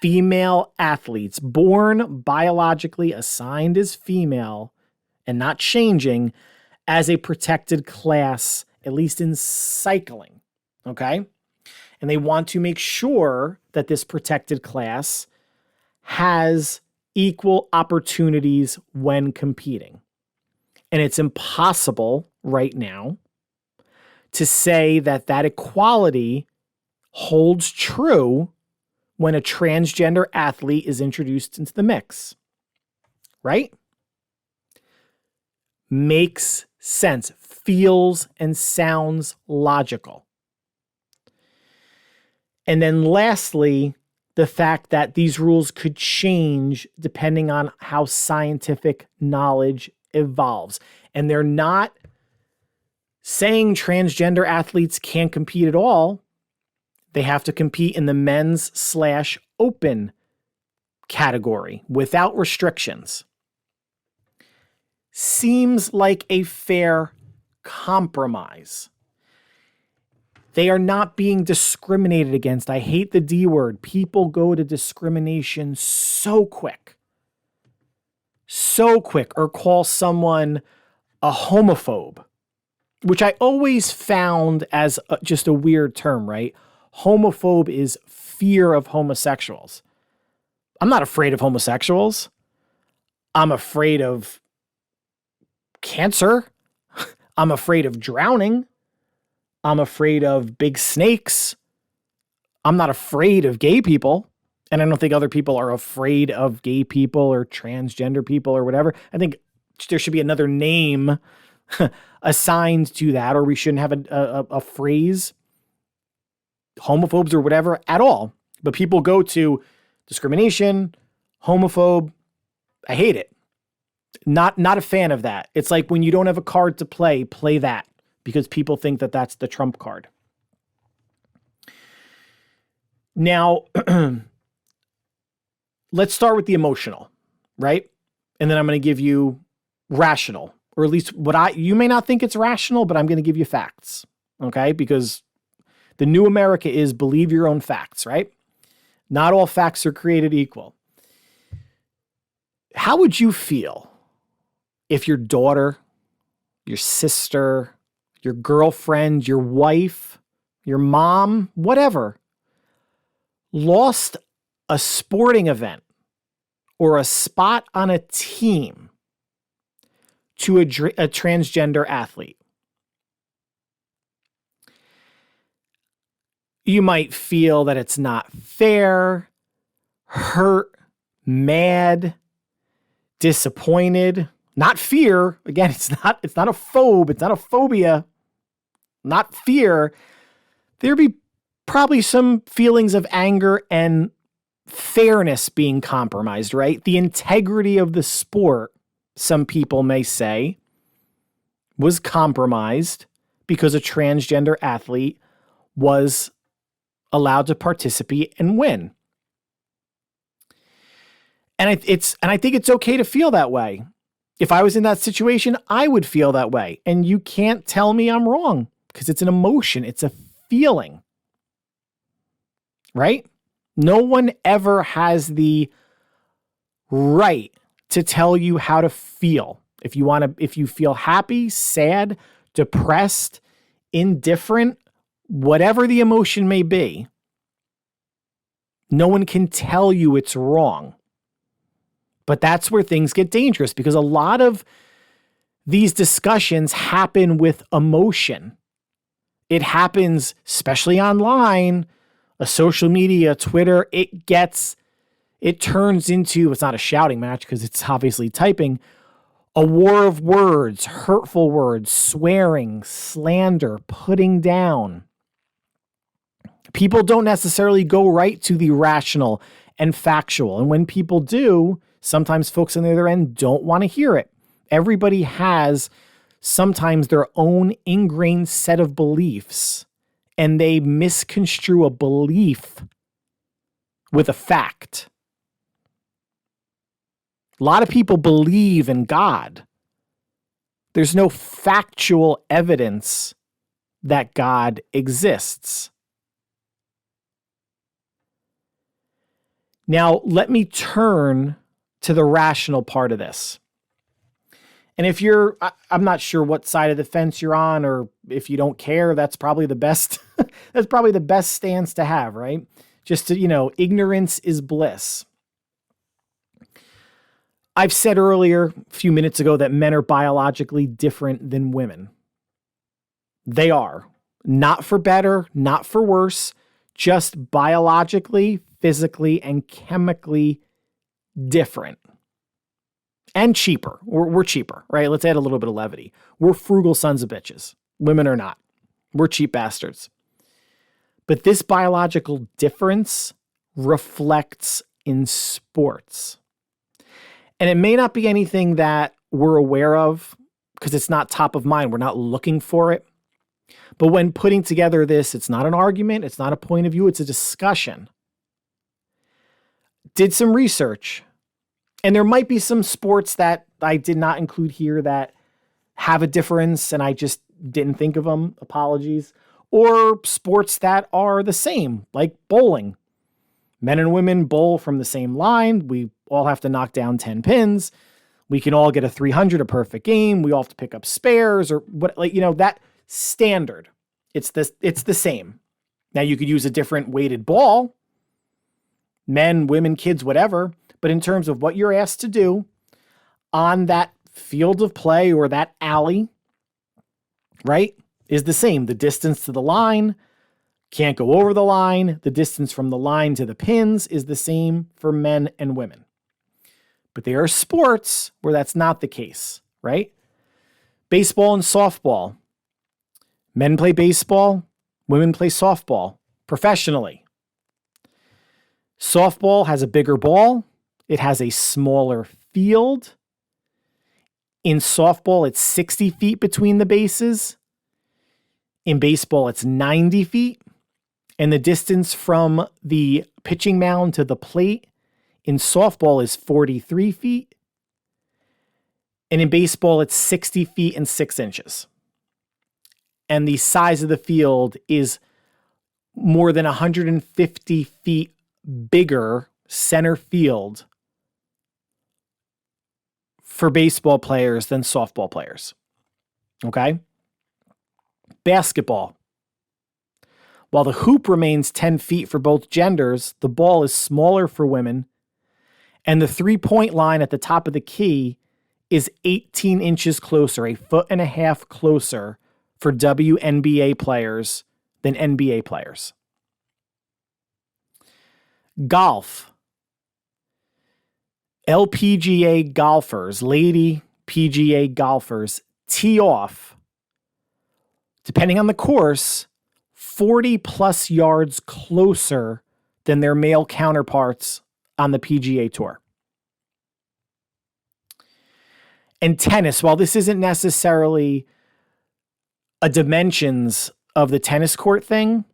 Female athletes born biologically assigned as female and not changing as a protected class, at least in cycling. Okay? And they want to make sure that this protected class has equal opportunities when competing. And it's impossible right now to say that that equality holds true when a transgender athlete is introduced into the mix. Right? Makes sense, feels and sounds logical. And then lastly, the fact that these rules could change depending on how scientific knowledge evolves. And they're not saying transgender athletes can't compete at all. They have to compete in the men's/open category without restrictions. Seems like a fair compromise. They are not being discriminated against. I hate the D word. People go to discrimination so quick. So quick. Or call someone a homophobe, which I always found as just a weird term, right? Homophobe is fear of homosexuals. I'm not afraid of homosexuals. I'm afraid of cancer. I'm afraid of drowning. I'm afraid of big snakes. I'm not afraid of gay people. And I don't think other people are afraid of gay people or transgender people or whatever. I think there should be another name assigned to that, or we shouldn't have a phrase, homophobes or whatever at all. But people go to discrimination, homophobe. I hate it. Not a fan of that. It's like when you don't have a card to play that, because people think that that's the trump card. Now, let's start with the emotional, right? And then I'm going to give you rational, or at least you may not think it's rational, but I'm going to give you facts, okay? Because the new America is believe your own facts, right? Not all facts are created equal. How would you feel if your daughter, your sister, your girlfriend, your wife, your mom, whatever, lost a sporting event or a spot on a team to a transgender athlete? You might feel that it's not fair, hurt, mad, disappointed, not fear. Again, it's not a phobe. It's not a phobia, not fear. There'd be probably some feelings of anger and fairness being compromised, right? The integrity of the sport, some people may say, was compromised because a transgender athlete was allowed to participate and win. And I think it's okay to feel that way. If I was in that situation, I would feel that way. And you can't tell me I'm wrong, because it's an emotion. It's a feeling. Right? No one ever has the right to tell you how to feel. If you feel happy, sad, depressed, indifferent, whatever the emotion may be, no one can tell you it's wrong. But that's where things get dangerous, because a lot of these discussions happen with emotion. It happens, especially online, social media, Twitter. It turns into, it's not a shouting match because it's obviously typing, a war of words, hurtful words, swearing, slander, putting down. People don't necessarily go right to the rational and factual. And when people do, sometimes folks on the other end don't want to hear it. Everybody has sometimes their own ingrained set of beliefs, and they misconstrue a belief with a fact. A lot of people believe in God. There's no factual evidence that God exists. Now, let me turn to the rational part of this. And if I'm not sure what side of the fence you're on, or if you don't care, that's probably the best, that's probably the best stance to have, right? Just to, ignorance is bliss. I've said earlier, a few minutes ago, that men are biologically different than women. They are. Not for better, not for worse, just biologically, physically, and chemically different. And cheaper. We're cheaper, right? Let's add a little bit of levity. We're frugal sons of bitches. Women are not. We're cheap bastards. But this biological difference reflects in sports. And it may not be anything that we're aware of because it's not top of mind. We're not looking for it. But when putting together this, it's not an argument. It's not a point of view. It's a discussion. Did some research. And there might be some sports that I did not include here that have a difference and I just didn't think of them. Apologies. Or sports that are the same, like bowling. Men and women bowl from the same line. We all have to knock down 10 pins. We can all get a 300, a perfect game. We all have to pick up spares or what, that standard. It's the same. Now you could use a different weighted ball. Men, women, kids, whatever. But in terms of what you're asked to do on that field of play or that alley, right, is the same. The distance to the line, can't go over the line. The distance from the line to the pins is the same for men and women. But there are sports where that's not the case, right? Baseball and softball. Men play baseball, women play softball professionally. Softball has a bigger ball. It has a smaller field. In softball, it's 60 feet between the bases. In baseball, it's 90 feet. And the distance from the pitching mound to the plate in softball is 43 feet. And in baseball, it's 60 feet and 6 inches. And the size of the field is more than 150 feet bigger center field for baseball players than softball players. Okay? Basketball. While the hoop remains 10 feet for both genders, the ball is smaller for women, and the three-point line at the top of the key is 18 inches closer, a foot and a half closer for WNBA players than NBA players. Golf. LPGA golfers, lady PGA golfers, tee off, depending on the course, 40 plus yards closer than their male counterparts on the PGA Tour. And tennis, while this isn't necessarily a dimensions of the tennis court thing,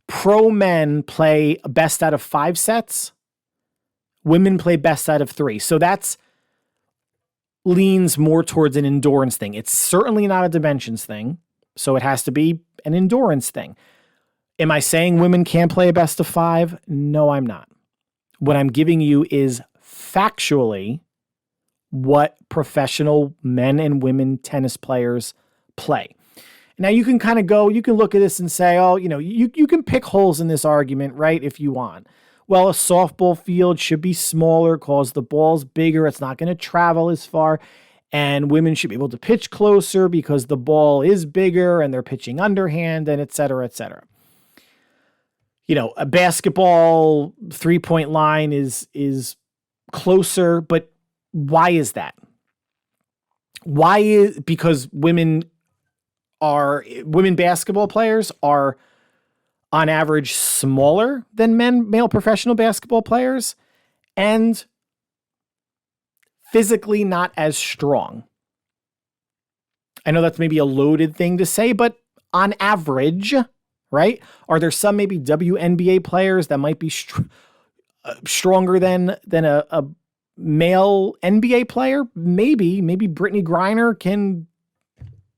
pro men play best out of 5 sets. Women play best out of 3. So that's leans more towards an endurance thing. It's certainly not a dimensions thing. So it has to be an endurance thing. Am I saying women can't play a best of 5? No, I'm not. What I'm giving you is factually what professional men and women tennis players play. Now you can kind of go, you can look at this and say, oh, you can pick holes in this argument, right? If you want. Well, a softball field should be smaller because the ball's bigger. It's not going to travel as far. And women should be able to pitch closer because the ball is bigger and they're pitching underhand and et cetera, et cetera. A basketball 3-point line is closer, but why is that? Because women basketball players are on average smaller than male professional basketball players and physically not as strong. I know that's maybe a loaded thing to say, but on average, right? Are there some maybe WNBA players that might be stronger than a male NBA player? Maybe Brittany Griner can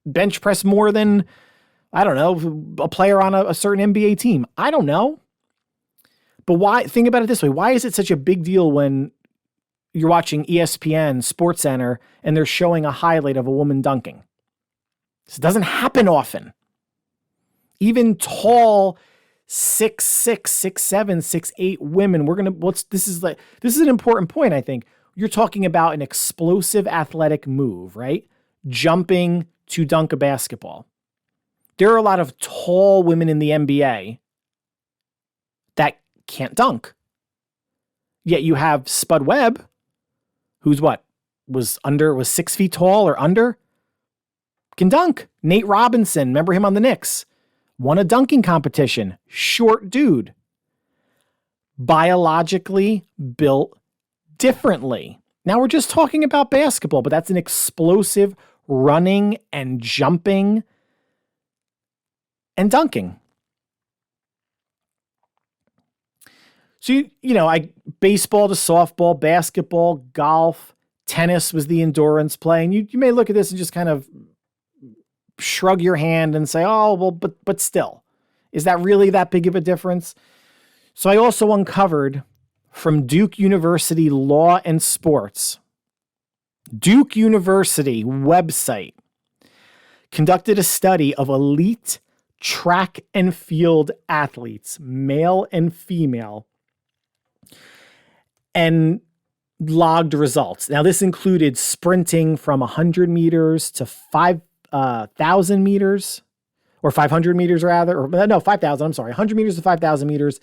bench press more than, I don't know, a player on a certain NBA team. I don't know. But why? Think about it this way. Why is it such a big deal when you're watching ESPN, SportsCenter, and they're showing a highlight of a woman dunking? This doesn't happen often. Even tall 6'6", 6'7", 6'8" women, this is an important point, I think. You're talking about an explosive athletic move, right? Jumping to dunk a basketball. There are a lot of tall women in the NBA that can't dunk. Yet you have Spud Webb, who's was 6 feet tall or under, can dunk. Nate Robinson, remember him on the Knicks? Won a dunking competition. Short dude. Biologically built differently. Now we're just talking about basketball, but that's an explosive running and jumping and dunking. So, baseball to softball, basketball, golf, tennis was the endurance play. And you may look at this and just kind of shrug your hand and say, oh, well, but still, is that really that big of a difference? So I also uncovered from Duke University Law and Sports, Duke University website, conducted a study of elite track and field athletes, male and female, and logged results. Now, this included sprinting from 100 meters to 5,000 meters, or 500 meters rather, or no, 5,000, I'm sorry, 100 meters to 5,000 meters,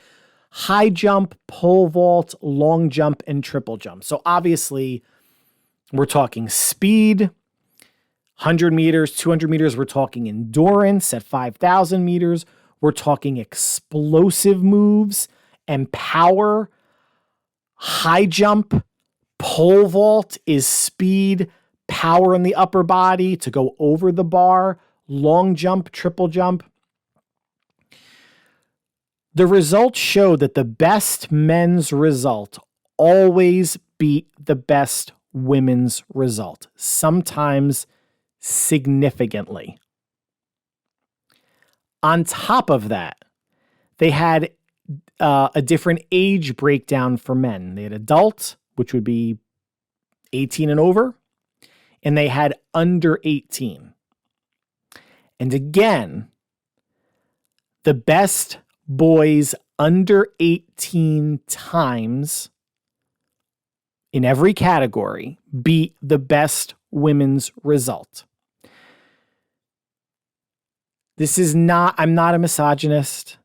high jump, pole vault, long jump, and triple jump. So obviously, we're talking speed, 100 meters, 200 meters, we're talking endurance. At 5,000 meters, we're talking explosive moves and power. High jump, pole vault is speed, power in the upper body to go over the bar, long jump, triple jump. The results show that the best men's result always beat the best women's result, sometimes significantly. On top of that, they had a different age breakdown for men. They had adult, which would be 18 and over, and they had under 18. And again, the best boys under 18 times in every category beat the best women's result. I'm not a misogynist.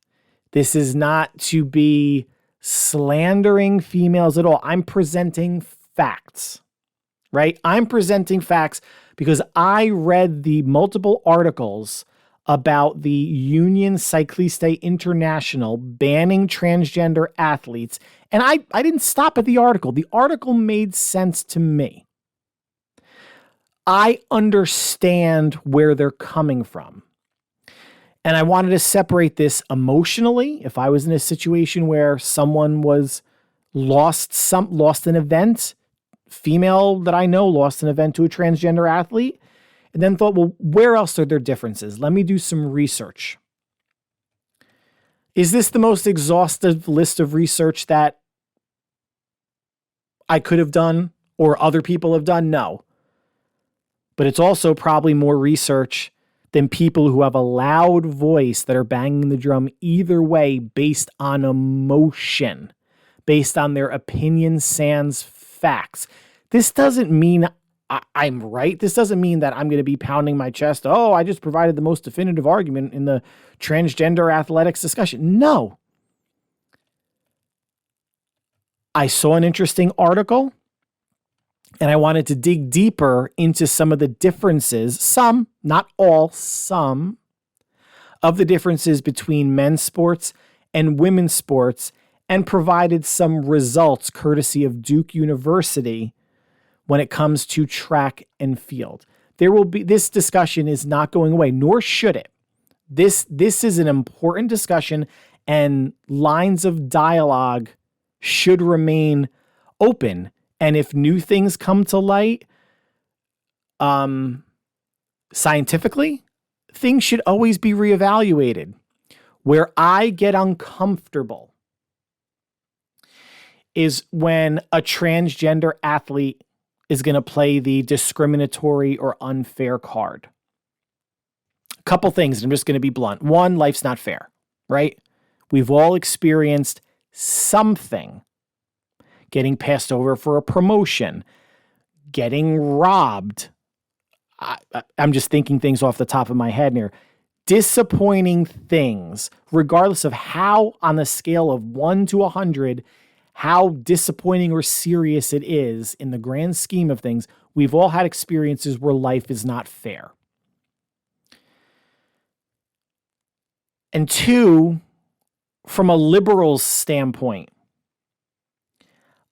This is not to be slandering females at all. I'm presenting facts, right? I'm presenting facts because I read the multiple articles about the Union Cycliste International banning transgender athletes. And I didn't stop at the article. The article made sense to me. I understand where they're coming from. And I wanted to separate this emotionally. If I was in a situation where someone was lost an event, female that I know lost an event to a transgender athlete, and then thought, well, where else are there differences? Let me do some research. Is this the most exhaustive list of research that I could have done or other people have done? No. But it's also probably more research than people who have a loud voice that are banging the drum either way based on emotion, based on their opinion sans facts. This doesn't mean I'm right. This doesn't mean that I'm going to be pounding my chest. Oh, I just provided the most definitive argument in the transgender athletics discussion. No. I saw an interesting article and I wanted to dig deeper into some of the differences, some, not all, some of the differences between men's sports and women's sports, and provided some results courtesy of Duke University when it comes to track and field. This discussion is not going away, nor should it. This is an important discussion, and lines of dialogue should remain open. And if new things come to light, scientifically, things should always be reevaluated. Where I get uncomfortable is when a transgender athlete is going to play the discriminatory or unfair card. A couple things, and I'm just going to be blunt. One, life's not fair, right? We've all experienced something. Getting passed over for a promotion, getting robbed. I'm just thinking things off the top of my head here. Disappointing things, regardless of how, on the scale of 1 to 100, how disappointing or serious it is in the grand scheme of things, we've all had experiences where life is not fair. And two, from a liberal's standpoint,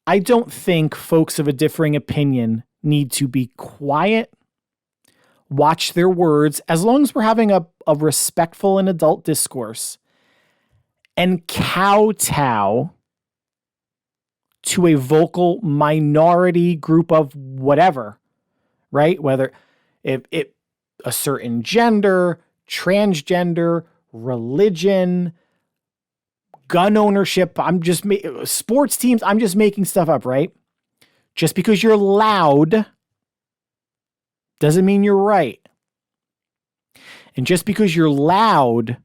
I don't think folks of a differing opinion need to be quiet, watch their words, as long as we're having a respectful and adult discourse, and kowtow to a vocal minority group of whatever, right? Whether it a certain gender, transgender, religion, gun ownership, sports teams, I'm just making stuff up, right? Just because you're loud doesn't mean you're right. And just because you're loud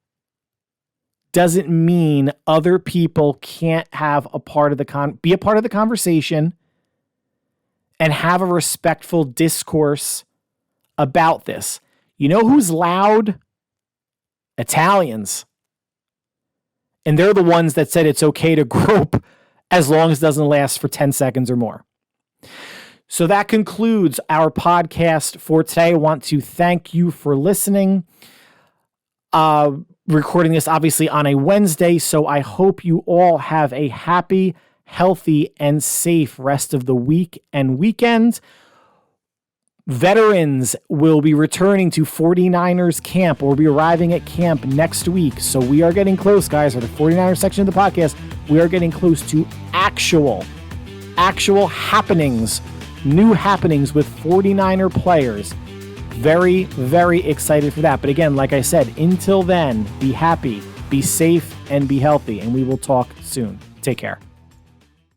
doesn't mean other people can't have a part of be a part of the conversation and have a respectful discourse about this. You know who's loud? Italians. And they're the ones that said it's okay to grope as long as it doesn't last for 10 seconds or more. So that concludes our podcast for today. I want to thank you for listening. Recording this obviously on a Wednesday, so I hope you all have a happy, healthy, and safe rest of the week and weekend. Veterans will be returning to 49ers camp or be arriving at camp next week. So we are getting close, guys, for the 49ers section of the podcast. We are getting close to actual happenings, new happenings with 49er players. Very, very excited for that. But again, like I said, until then, be happy, be safe, and be healthy. And we will talk soon. Take care.